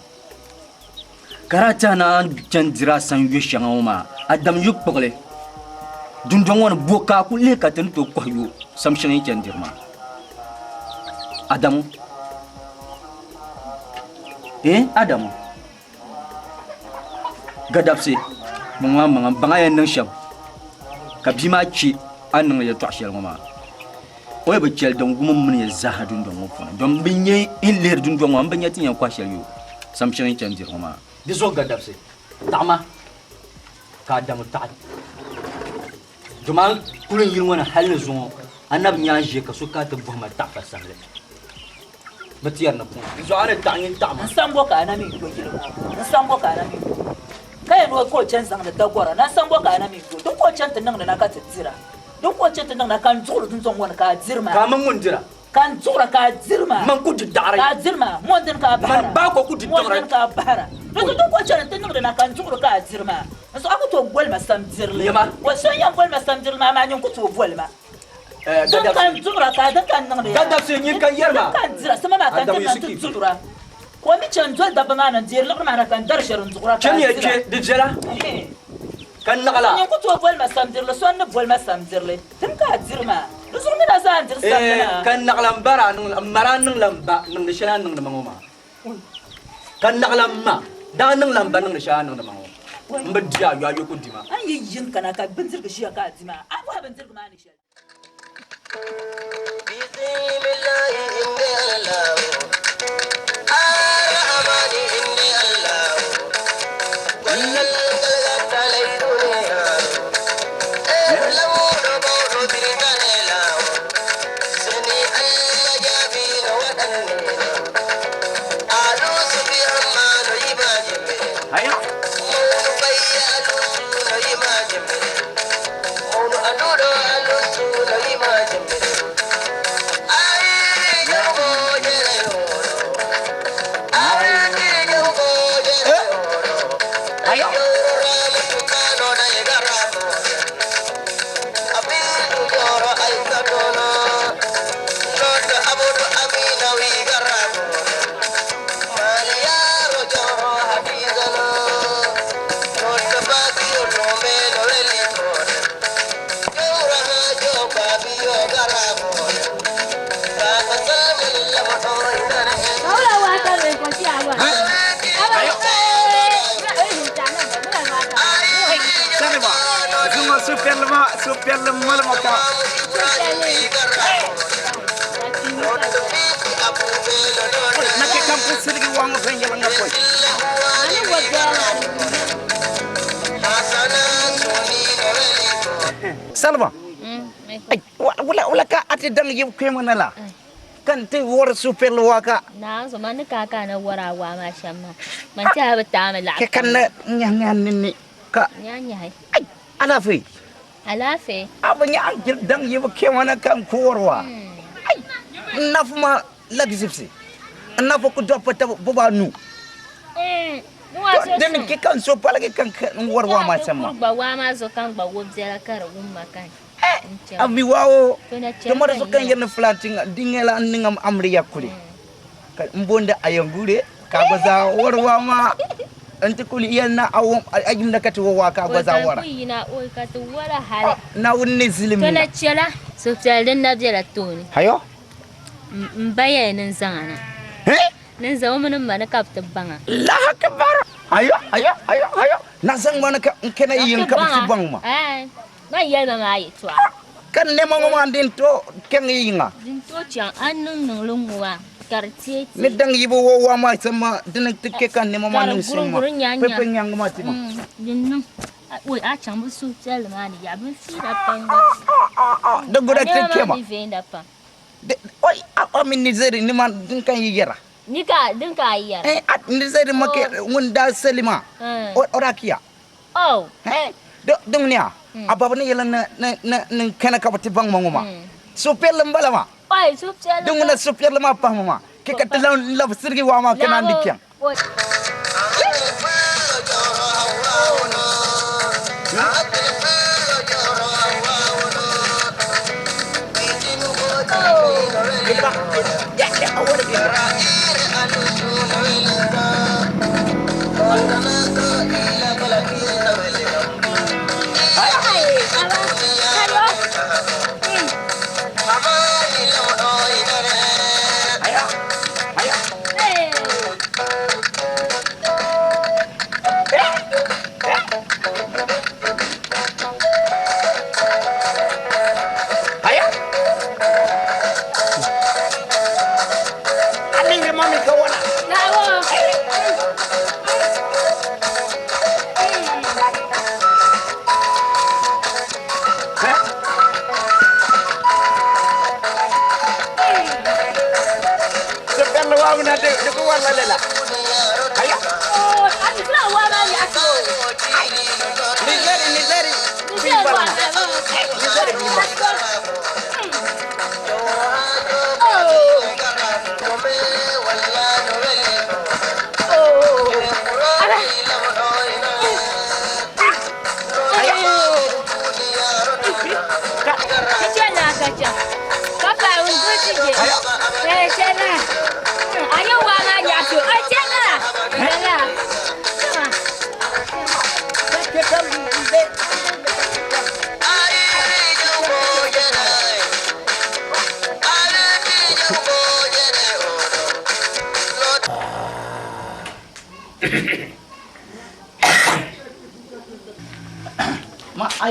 Karata na jandira san yeshan ma. Adam yuk pogle. Dun wona boka ku le ka tan to kohyo samshan jandirma. Adamu. Adamu. Gadapse. Mga bangayan ng siyam. Kabima chi anang ya twashel ngoma. Oy ba chel don gumum mun ya zahadun don ngofona. Don binye iller dun don ngam banya tin ya kwashel yo. Samshan jandir ngoma. Diso gadapse. Tama. Ka Adamu ta. Jumal kulun yirwana halin zo anab nyaje ka suka ta buhma ta fasalle. Matiyar na kuma. Zo ana ta'yin ta'ma. Sambo ka na mi ko kilo. Sambo ka na mi. Kai no ko can san da dagwara na sambo ka na mi ko. Duk ko can tan nan da na ka tsira. Duk ko can tan nan na kan tsoro tun son wani ka zirma. Ka man mun jira. Kan tsora ka zirma. Man ku dare. Ka zirma. Mon din ka bahara. Man ba ko ku dare. Mon din ka bahara. Duk ko can tan nan da na kan tsoro ka zirma. So aku to gol ma sam zirle. Wa so yan gol ma sam zirma ma nyin ku to gol ma. Gadap kan tsora ka dan kan nan da. Gadap se yin kan yarma. Kan zira sama ma kan tan tsora. Ko mi can zol da ba ma nan zirle ma na kan dar sharin tsora ka. Ken ya ke dijela? Kan naqala. Nyin ku to gol ma sam zirle so an gol ma sam zirle. Tin ka zirma. Sumi na sa dir sa. Kan nakalambara nung amaran ng lamba ng nasya ng namanguma. Kan nakalamma da ng lamba ng nasya ng namango. Mbadya yayo ko dima. Ay yin kana ka bintir ka shi ka dima. Abu bintir ka mani shi. Bismillah inni Allah. Ar-Rahman inni Allah. Wallal Super lemah maka. Nak kampus sendiri uang apa yang nak kau? Salma. Wala ka ati dang yung kemana la. Kan te war super luaka. Na so man ka na wara wa ma shamma. Man ta ba ta la. Ke kan nyanyan ni ka. Nyanya hai. Alafi. Alafi. Abanya angkir dang yung kemana kan kuwarwa. Nafuma lagi sipsi. Nafu ku dapat bubanu. Dan kita so palagi kan warwa macam ba wa ma so kan ba wobzela kar umma kan. Ami wao. Kemana so kan yang flanting dingela ningam amriya kuli. Kan mbonda ayam gure kabaza warwa ma. Anti kuli na awam ajim da katu wa kabaza wara. Ina oi katu wara hale. Na unni zilimi. Kana chela so tsalden na bjela tuni. Hayo. Mbaya nan zana. Nan zawo mun mana kapta banga. La akbar. Ayo. Nasang mana kena yin kapsi bang ma. Ma yel ma ai twa. Kan ne ma ma din to ken yinga. Din to chang anung nung lungwa. Kartie. Ne dang yibo wo wa ma sama din tikke kan ne ma ma nung sama. Pepe nyang ma ti ma. Din nung. Oi a chang bu su tsel ma ni ya bu fi da panga. Da gura tikke ma. Ni venda pa. Oi a min nizeri ni man din kan yiyara. Nika din ka yiyara. At nizeri make wunda selima. Orakia. Oh. Dong ni apa ni yalan na kana kapati bang manguma. Super lembala ma. Oi super. Dong na super lema pa mama. Ke katalan love sirgi wa ma kana ndikyang.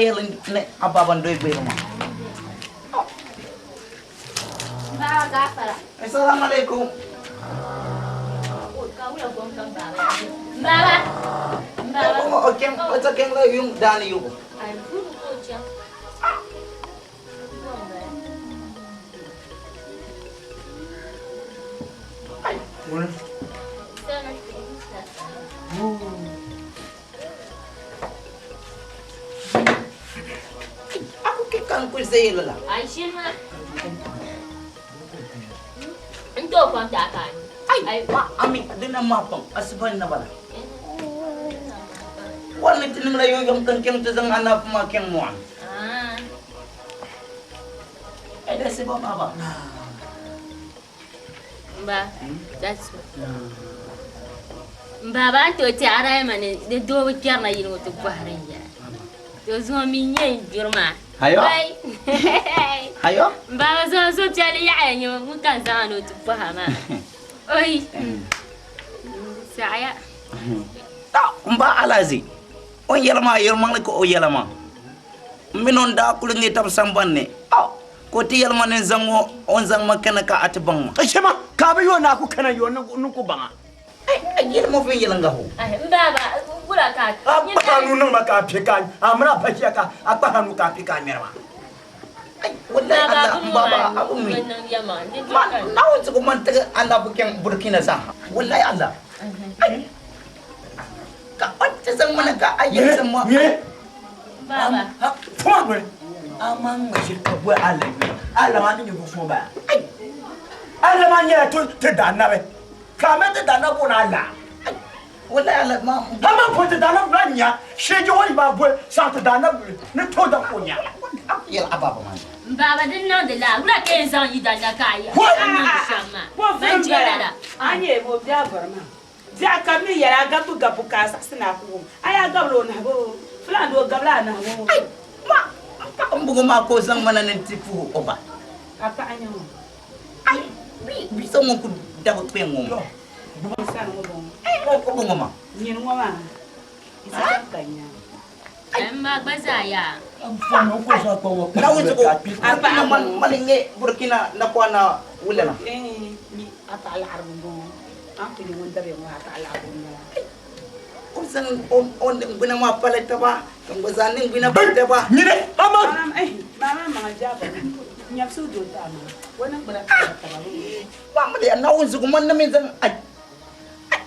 yel ne ababan doy be ma Ba gafara. assalamu alaikum Baba. Baba oke ota ken la yung dani yung Ai furu ko cha. Ai wala aku ke kan ko zeyla la Ai shin ma. Ento kwanta kan. Ay, ami dina mapang asban na bala. Wala tinang layo yung kangkang tazang anak makyang mo. Ah. Ay, dasi ba baba? Ba, that's Baba to ti ara mane de do kyar na yin wato bahrin ya. To zo min yin girma. Hayo? Hayo? Baba zo tali ya yin mun kan zano tu fahama. Oi. Saya. Ta mba alazi. On yelama yelma ko o yelama. Minon da kulu ngi tam sambanne. Ko ti yelma ne zango on zang makana ka atbang. Ai shema ka ba yo na ku kana yo na ku banga. Ai yelma fe yelanga ho. Ai baba gura ka. Apa nu nang maka pikan. Amra bakia ka apa hanu ka pikan merma. Ai wallahi Allah baba abu mi. Ma nawo ko man taga Allah bukan Burkina sa. Wallahi Allah. Ai ka wacce zan mana ka ayyar sama. Baba. Fuma ne. Amang masih ka bu Allah. Allah ma ni go fuma ba. Ai. Allah ma ni to te dana be. Ka me te dana ko na Allah. Wallahi Allah ma. Ama ko te dana ba nya. Sheje wani ba bu sa te dana ne to da ko nya. Ya ababa man. Baba din nan da la gura ke zan yi da na kai. Ko fin bara. Anye mo bia barma. Ja ka mi yara gabu gabu ka sina ku. Aya gablo na bo. Flan do gabla na bo. Ai ma mbugo ma ko zang mana nen tifu oba. Apa anya mo? Ai bi so mo ku dabu pe ngom. Bo san mo bo. Ko bo ngoma. Nyin ngoma. Isa kanya. Emma bazaya. Fuma ko sa ko. Nawo ko apa man malinge Burkina na ko na wulana. Mi apa ala arbu bo. Aku ni wonder yang apa ala arbu. Usan on bina ma paleta ba kan bazanin bina paleta ba nyine ama mama ma jaba nyapsu do ta ma wannan bara ta ba ba mu da nawun su kuma na min zan ai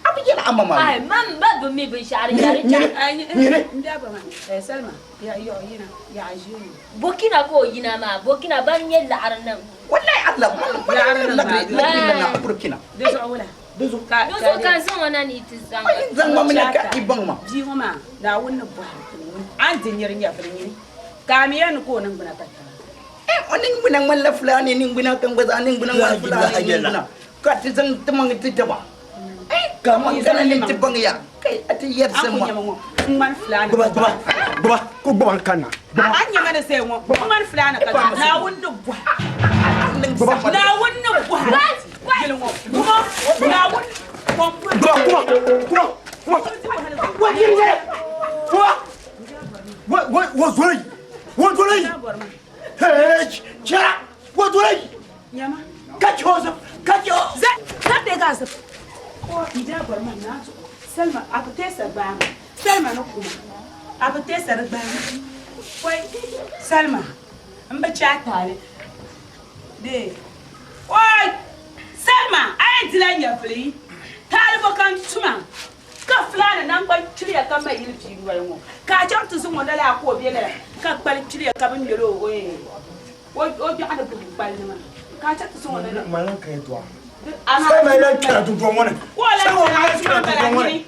abu yana amma ma ai man ba do mi bin shari yari ta nyine ndaba ma Salma ya yo yina ya ajini Burkina ko yina ma Burkina ban yella arnan wallahi Allah ya arnan na Burkina dezo wala Dozo kan son wana ni tizang. Zang ma mina ka ibang ma. Ji ma da wannan ba. An tinyar nya fulni. Kamiyan ko nan bana ta. Oning binang man la fulani ning binang kan bazanin binang man fulani ning binang. Ka tizang tamang titaba. Kaman kana ning tibang ya. Kai ati yar sama. Man fulani. Baba ko baba kana. Anya mana sai mo. Man fulani ka na wannan ba. Na wannan ba. Salma, mbacha tare. De. Oi! Salma, ai dilan ya fili. Talibo kan tuma. Ka fulana nan ban ciriya kan mai yilfi ruwa yango. Ka jan tu sun wanda la ko biye ka bal ciriya ka bin yelo oye. O bi ana bu bal ne ma. Ka jan tu sun wanda malan kai to. Sai mai ran ka tu to wona. Wala ta bala ni.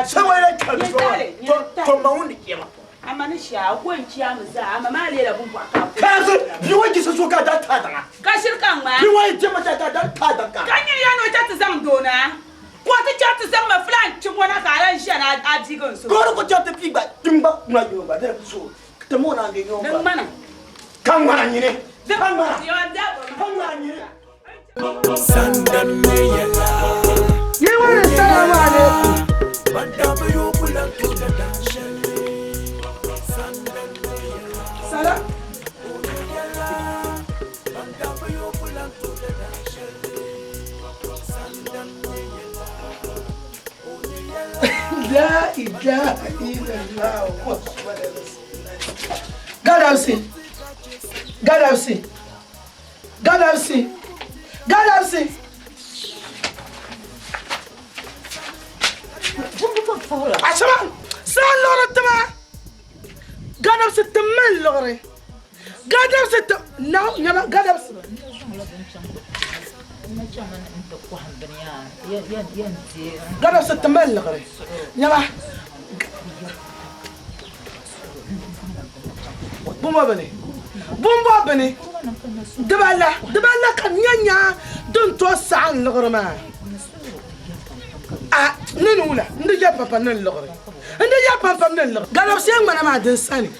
Sai mai ran ka tu to ma woni kema. Amma ni sha gwan ciya mu za amma ma le da bun ba ka. Ka bi wani so ka da ta da. Ka shirkan ma. Bi wani je mata da ta da ka. Kan yi yano ta zam dona. Ko ta ja ta zam ma flan cin wani karan shi na ajigon su. Ko ko ja ta fi ba timba na yo ba da so. Ta mo na ga yo ba. Dan mana. Kan mana ni ne. Kan mana. Yo da kan mana ni ne. Sandan me yalla. Yewa assalamu alaikum. Banda bayo kulan to da dashe. Sandan me yalla. Sala. La ilaha illallah. Gadamsi. Ashaman, san lora tama. Gadamsi tamal lore. Gadamsi no, nyama gadamsi. Gadamsi tamal lore. Nyama. Bumba bane. Debala kan nyanya don to san lore ma. Ah, nenula, ndija papa nen lore. Ndija papa nen lore. Gadamsi yang mana ma den sani.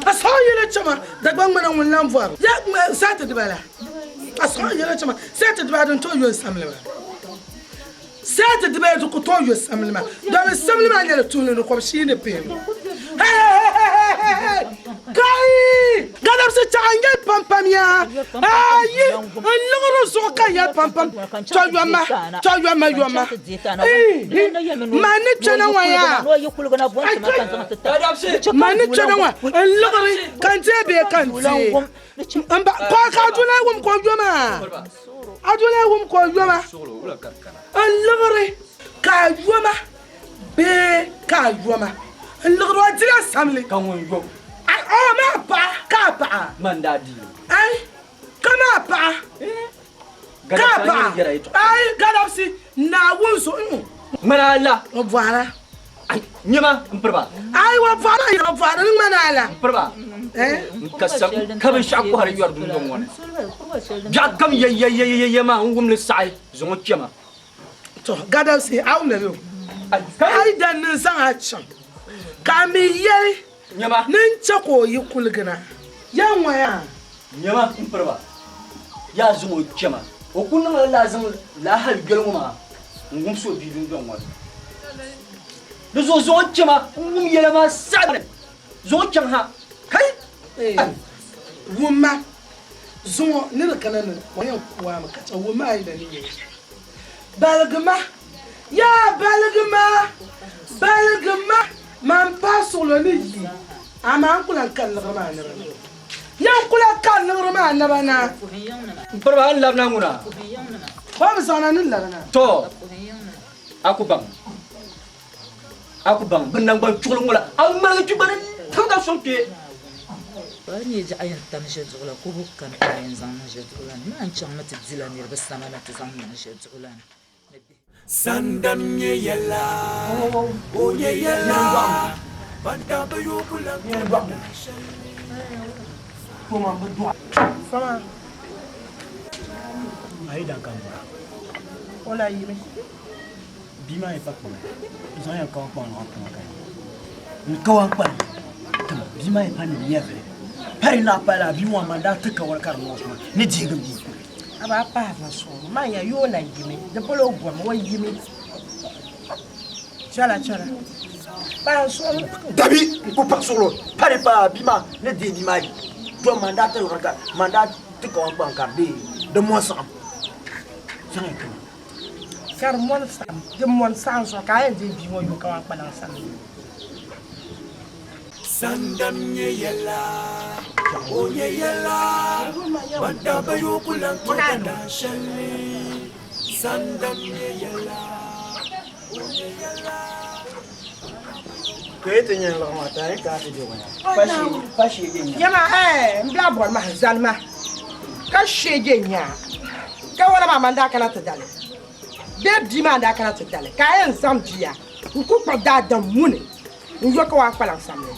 Aso yele chama, dagbang mana mun lamvar. Ya sata debala. Aso yele chama, sata debala don to yo samlema. Sata debala to to yo samlema. Don samlema nyele tunu no ko shine pem. Kai! Gadamsi changa pampamia. Ayi, loro soka ya pampam. Choyama. Mani chana waya. Mani chana wa. Loro kante be kante. Amba kwa kaduna wum ko yoma. Aduna wum ko yoma. Loro ka yoma. Be ka yoma. Loro atira samle. Kanwon yo. Oh, ma pa, kapa. Mandadi. Ay, kama pa. Kapa. Ay, gadamsi na wunso. Manala. Voilà. Ay, nyama mperba. Ay, wa voilà ni manala. Mperba. Kasam kam shaqo har yor dum dum wona. Jakam ye ma ngum le sai zongo chema. To, gadamsi awna yo. Ay dan nan san action. Kami ye nyama ninchako yikulgana yanwa ya nyama mperba ya zumo chema o kunna lazim la hal geluma ngum so bi dum don wala do zo chema ngum yela ma sa zo chem ha kai wuma zo ne kana nan wayan kuwa maka ta wuma ai da ni balgama man pas sur le nid. Aman kula kan rama na. Yan kula kan rama na bana. Perba lab na nguna. Ba sana nin la na. To. Aku bang benang bang chukul ngula. Ang mga chuban tanda sonke. Bani jayan tan shedula ko bukan kayan zan shedulan. Man chang mat zilani basta mana tazan shedulan. Sandam ye yella, oh ye yella, banda bayo pulang ye bang. Kuma berdua, sama. Aida kamba. Ola yime. Bima e pak mana. Zaya kau pang orang makan. Kau ang pan. Bima e pan ni yave. Pari na pala bima mandat kau kar mosma. Ni jigam di. Aba pa na so ma ya yo na yime de polo gwa mo yime chala pa so Dabi ko pa solo pare pa bima ne de ni mai do mandat te raka mandat te ko ban ka be de mo sam sang ko kar mon sam de mon sam so ka en de bi mo yo ka wa pa na sam Sandam ye yella, oh ye yella, banda bayo pulang to shali. Sandam ye yella, oh ye yella. Kayaknya lah mata ka ti de wanya. Pashi genya. Yama mbla bor ma zalma. Ka shege nya. Ka wala ma manda kana ta dale. Be bi ma nda kana ta dale. Ka en sam dia. Ku pa da da mune. Njo ko wa palang samle.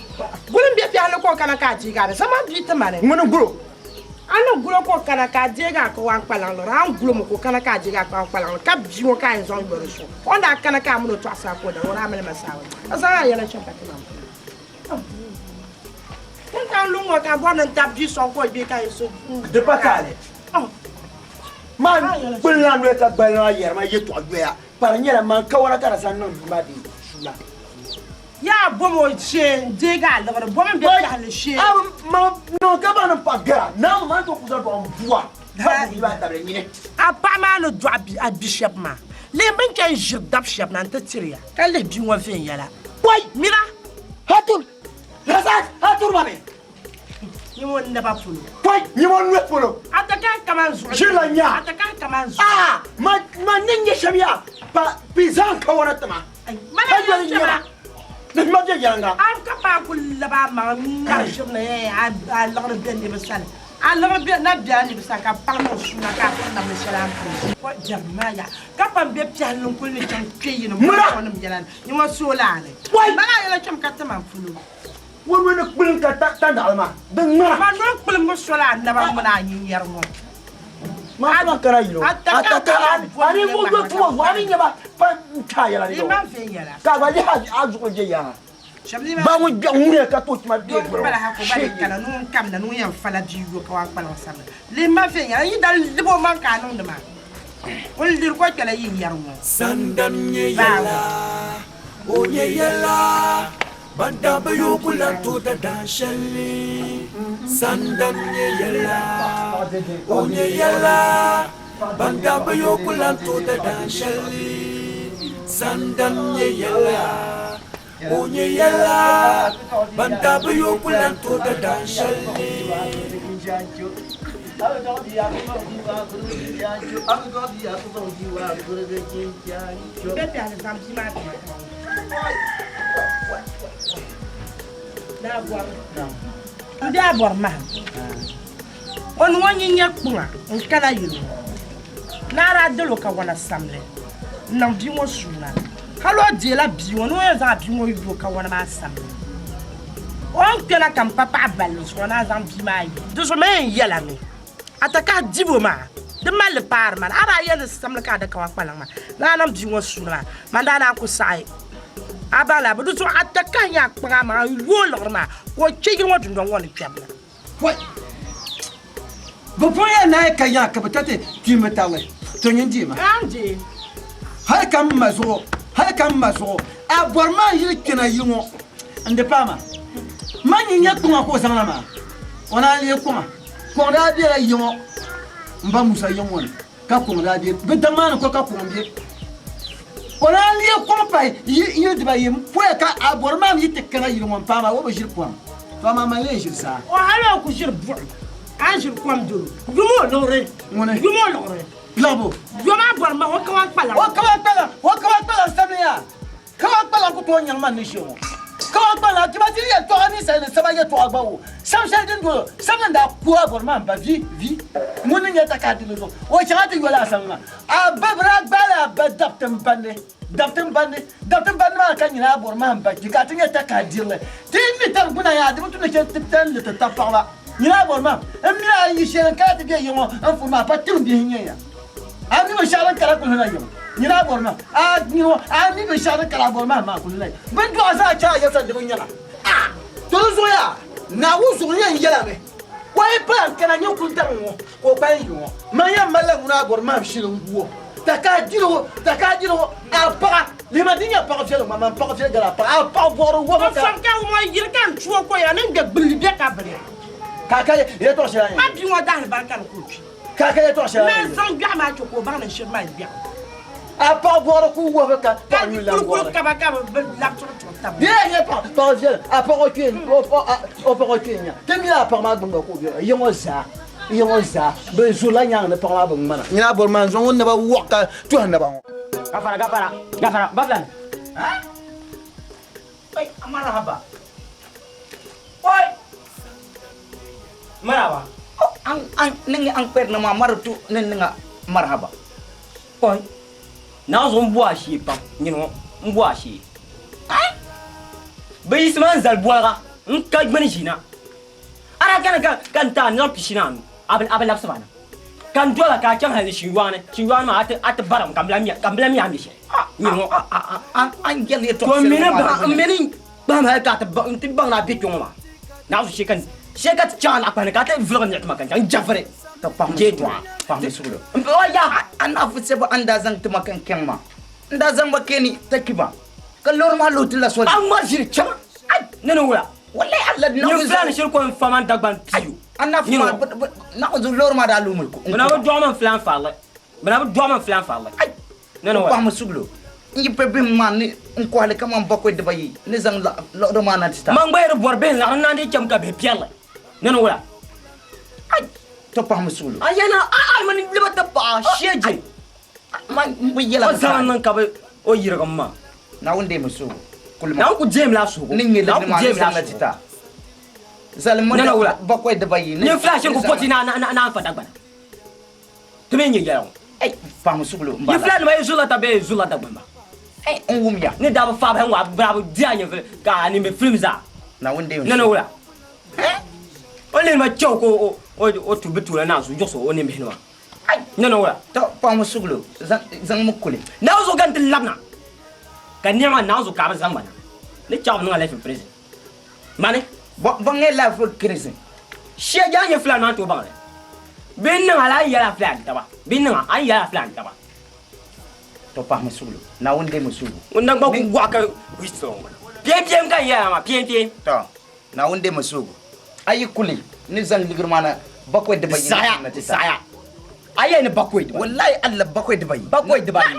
Bulum be piano ko kana ka jiga sama bi ta mane. Ngono guro. Ano gulo ko kana ka jiga ko wa palang lo ran gulo mo ko kana ka jiga ko wa palang ka bi mo ka en zon boro so. Onda kana ka mo no to asa ko da wala mele masawa. Asa ya la chapa ta mam. Kan lungo ka bona tap ji so ko bi ka so. De patale. Man bulan we ka bala yer ma yeto agya. Para nyera man ka wala kara san non ma di. Sula. Ya bomo che dega la bomo be ya le che. Ma no ka ba na pagara. Na ma to kuza to ambuwa. Ba ni ba ta ni ne. A pa ma no dwa bi a bishop ma. Le men kan jir dab shop na ta tiria. Ka le bi won fen yala. Boy, mira. Hatul. Razak, hatul ba ne. Ni won na ba fulu. Boy, ni won ne fulu. Ataka kamanzu. Jila nya. Ataka kamanzu. Ah, ma ninge shamia. Pa pizan ka wona tama. Mana ya. Ne ma je yanga. Am ka pa kul la ba ma na shurna ya a la ben ni basal. A la ben na dia ni basal ka pa no suna ka na me salam. Ko jamaya. Ka pa be pian no kul ni chan kye no mo no jalan. Ni mo so la ne. Wai ma ya la cham ka tama fulu. Won won kulun ka ta dalma. Dan ma. Ma no kulun mo so la na ba mo na yin yar mo. Ma ba kara yiro. Ataka ani mo do to wani nyaba pa ta yala ni. Ma fe yala. Ka ba ji ha azu ko je yanga. Ba mo bi ngure ka to ma bi bro. Ba ha ko ba kala no kam na no yan fala ji yo ka wa pala sama. Le ma fe yala yi dal libo man ka no de ma. Wol dir ko kala yin yar mo. Sandam nye yala. O nye yala. Banda ba yo kula to da dashali. Sandam nye yala. O nye yala. Banda ba yo kula to da dashali. Sandam nye yala. O nye yala. Banda ba yo kula to da dashali. Da bor ma. On woni nyakuma, on kala yulu. Nara delo ka wala samle. Nam bi mo suna. Halo de la bi won o za bi mo yu ka wala ma samle. On kala kam papa ballo so na zam bi mai. Do so men yela mi. Ataka dibo ma. De mal par man. Ara yele samle ka da ka wa pala ma. Na nam bi mo suna. Manda na ko sai. Abala bu so ataka ya kpa ma wo lorma. Ko chigi mo dun don won kwabla. What? Bopoya na ka ya ka batate ti metale. To nyindi ma. Andi. Hay kam mazo. Hay kam mazo. A borma yikina yimo. Ande pama. Mani nya kuma ko sangala ma. Ona le kuma. Ko da bi la yimo. Mba musa yimo. Ka ko da bi. Be damana ko ka ko bi. Ona le kuma pa yi de ba yim. Poya ka a borma yite kana yimo pama wo be jir kuma. Pama ma le jir sa. O hala ko jir bu. Anjir kwam dulu. Yumo lore. Yumo lore. Labo. Yoma borma o ka wa pala. O ka wa pala samia. Ka wa pala ko to nyang man ni shomo. Ka wa pala ti ba ti ya to ani sa ne saba ya to agba wo. Sam sa din do. Sam nda ku borma ba vi. Mun ni ta ka dilo do. O cha ta yola samma. A babra bala ba daptem bande. Daptem bande ma kan ni borma ba ti ka tin ya ta ka dile. Ti ni ta buna ya de mutune ke tiptan le ta parla. Nina borma amina yi shelan ka ta ge yimo an fuma patin bi hinya ani ma shalan kala ko na yimo nina borma a nino ani ma shalan kala borma ma ko na ban do asa cha ya san de nyala ah to zo ya na wo zo nya yala me wai pa kana nyu kun ta mo ko pa yi mo ma ya mala nguna borma shilan wo takadiro a pa le madinya pa fele ma pa fele gala pa pa boro wo ka fa ka mo yirkan chuo ko ya ne gbili be ka bre Kaka ye to sha ma bi won dal ba kan ko fi kaka ye to sha men son ga ma to ko ba na shi ma bi a pa boro ku wo ka pa ni la ko ka ba ka la to ta ye pa je a pa ko kin o pa ko kin ya te mi la pa ma gbon ko bi ye mo za be zula nyang ne pa ma bon mana ni na bor man zon ne ba wo ka to na ba gafara bablan ha ay amara haba oi Maraba. Ang nengi ang per na mamartu nenga marhaba. Oi. Na zo mboa shi pa. Nyino mboa shi. Ai. Bai isman zal boara. Nka gbani jina. Ara kan ta na pisina. Abel lap sabana. Kan dola ka kan hali shiwane. Shiwane ma at baram kamblami ambi shi. Nyino an gel to. To meni ba ma ka ta bang na bi kyoma. Na zo shi kan Shekat chan apa nak kata vlog ni makan jangan jafre. Tapam jetwa. Pam sulo. Oh ya, an afu sebo anda zang tu makan kengma. Anda zang bakeni takiba. kalor ma lo tilla sol amma jiri chama nana wala wallahi Allah ni flan shir ko faman dagban tiyo anna fuma na zo lor ma da lumul ko bana ba doma flan falla bana ba doma flan falla nana wala ba ma suglo ngi pe bi man ni ko hale kam bakko de bayi ni zang lo ma na tita man bayr bor ben la nan de cham ka be piala nana wala to pa ma suglo ayana man liba ta pa sheje man bu yela zaman nan ka be o yira gamma na wonde ma sugo na ko jem la sugo ni ngi la ma na tita zal mo bakko de bayi ni flash ko poti na fa dagbana to me ngi yawo ay pa ma suglo ni flash ma zula ta be zula dagbana ay on wum ya ni da ba fa ba wa bravo dia nya ka ni me film za na wonde nana wala o le ma chow ko o tu bitu la na su joso o ni me no ay nana wala to pa ma suglo zang mo kule na zo gan til labna kan ni ma na zo ka ba zang bana ni chaw no la fi president mane ba nge la fo krisen she ja nya flan na to ba le bin na ala ya la flan ta ba bin na ay ya la flan ta ba to pa ma suglo na wonde mo sugo wonda ba ku gwa ka wiso piem ka ya ma piem to na wonde mo sugo ayi kuli ni zang ligirmana bakoy de bayi saya aya ni bakoy de wallahi Allah bakoy de bayi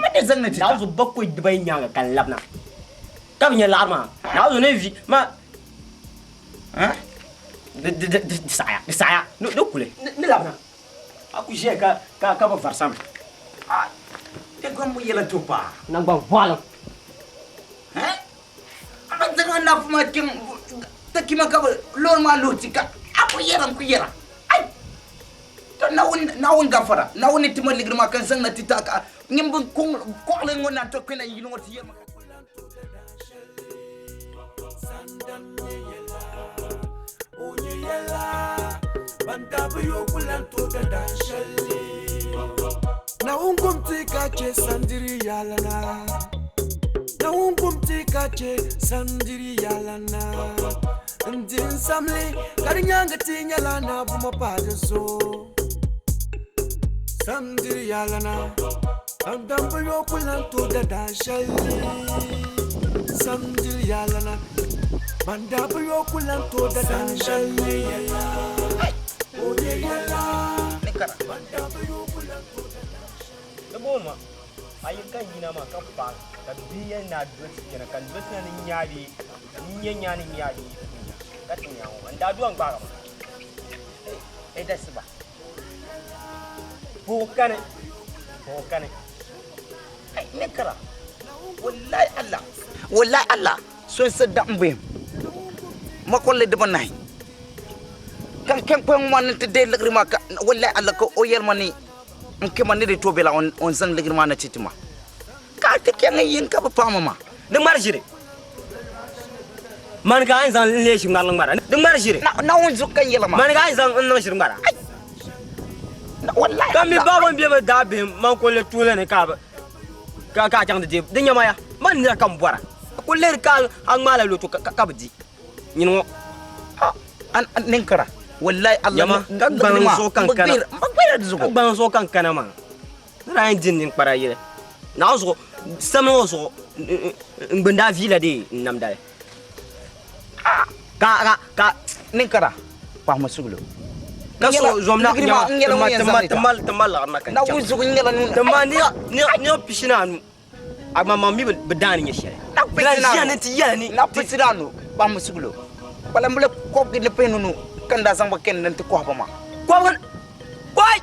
ma de zang na ti na zo bakoy de bayi nya kan labna kam nya larma na zo ne vi ma hein de saya no kule ni labna aku je ka ba farsam te gom mu yela topa na ba wala hein ama zanga na fuma king takima ka lor ma lotika aku yeram ku yera ay to nawun gafara nawun timal ligrima kan sang na titaka nyimbu ko le ngona to kena yino ti yema na ungum tika che sandiri yalana na ungum tika che sandiri yalana ndin samle karinyanga tinya lana buma padaso sandiri yalana andambo yokulan to da dashali sandiri yalana bandabo yokulan to da dashali oye yala nekara bandabo yokulan to da Bolma ayi kan yina ma kan fa ka biya na dress kena kan dress na ni nyaadi ni nyani nyaadi ka tinya o anda duan ba ma e da siba bukane ay nekara wallahi Allah so sadda mbem makolle de banay kan pen man te de lagrima ka wallahi Allah ko o yermani nke man de to bela on sang lagrima na titima ka te ken yin ka ba mama de mar jire man ga an san le shi ngal mara de mar jire na on zo kan yela ma man ga an san on shi mara wallahi kan mi babon be ba da be man ko le tule ne ka jang de de nyama ya man ne kan bora ko le ka an mala lo to ka bdi nyino an ninkara wallahi Allah ma ban so kan kana ban so kan kana ma ran din nin para yele na so samo so ngbenda villa de namdale ka ninkara pa masuglo kaso zomna temal na kan na wuzu ngela temal ni pisina anu agma mami bedani nyeshe na pisina ti yani na pisina no pa masuglo wala mbele ko gele penunu kanda sang baken nanti ko apa ma ko kan boy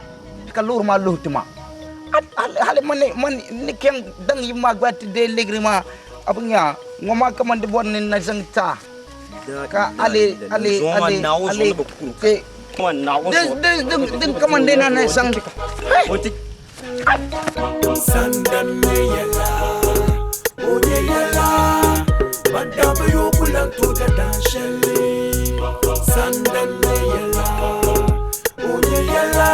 ka lur ma luhtima hale man ni ken dang yima gwati de legrima abunya ngoma kamande bon ni na sang ta ka ale ke de kamande na sang sandan me yela oye yela bandaba yokulan to da dashali sandan me yela oye yela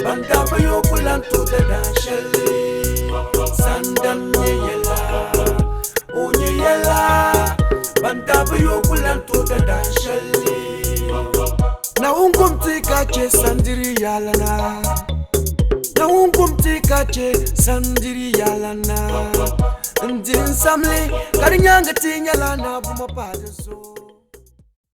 bandaba yokulan to da dashali sandan me yela oye yela bandaba yokulan to da dashali na ungum tika che sandiri yalana na ungum tika che sandiri yalana Ndin samli karinyanga tinya lana buma pazo.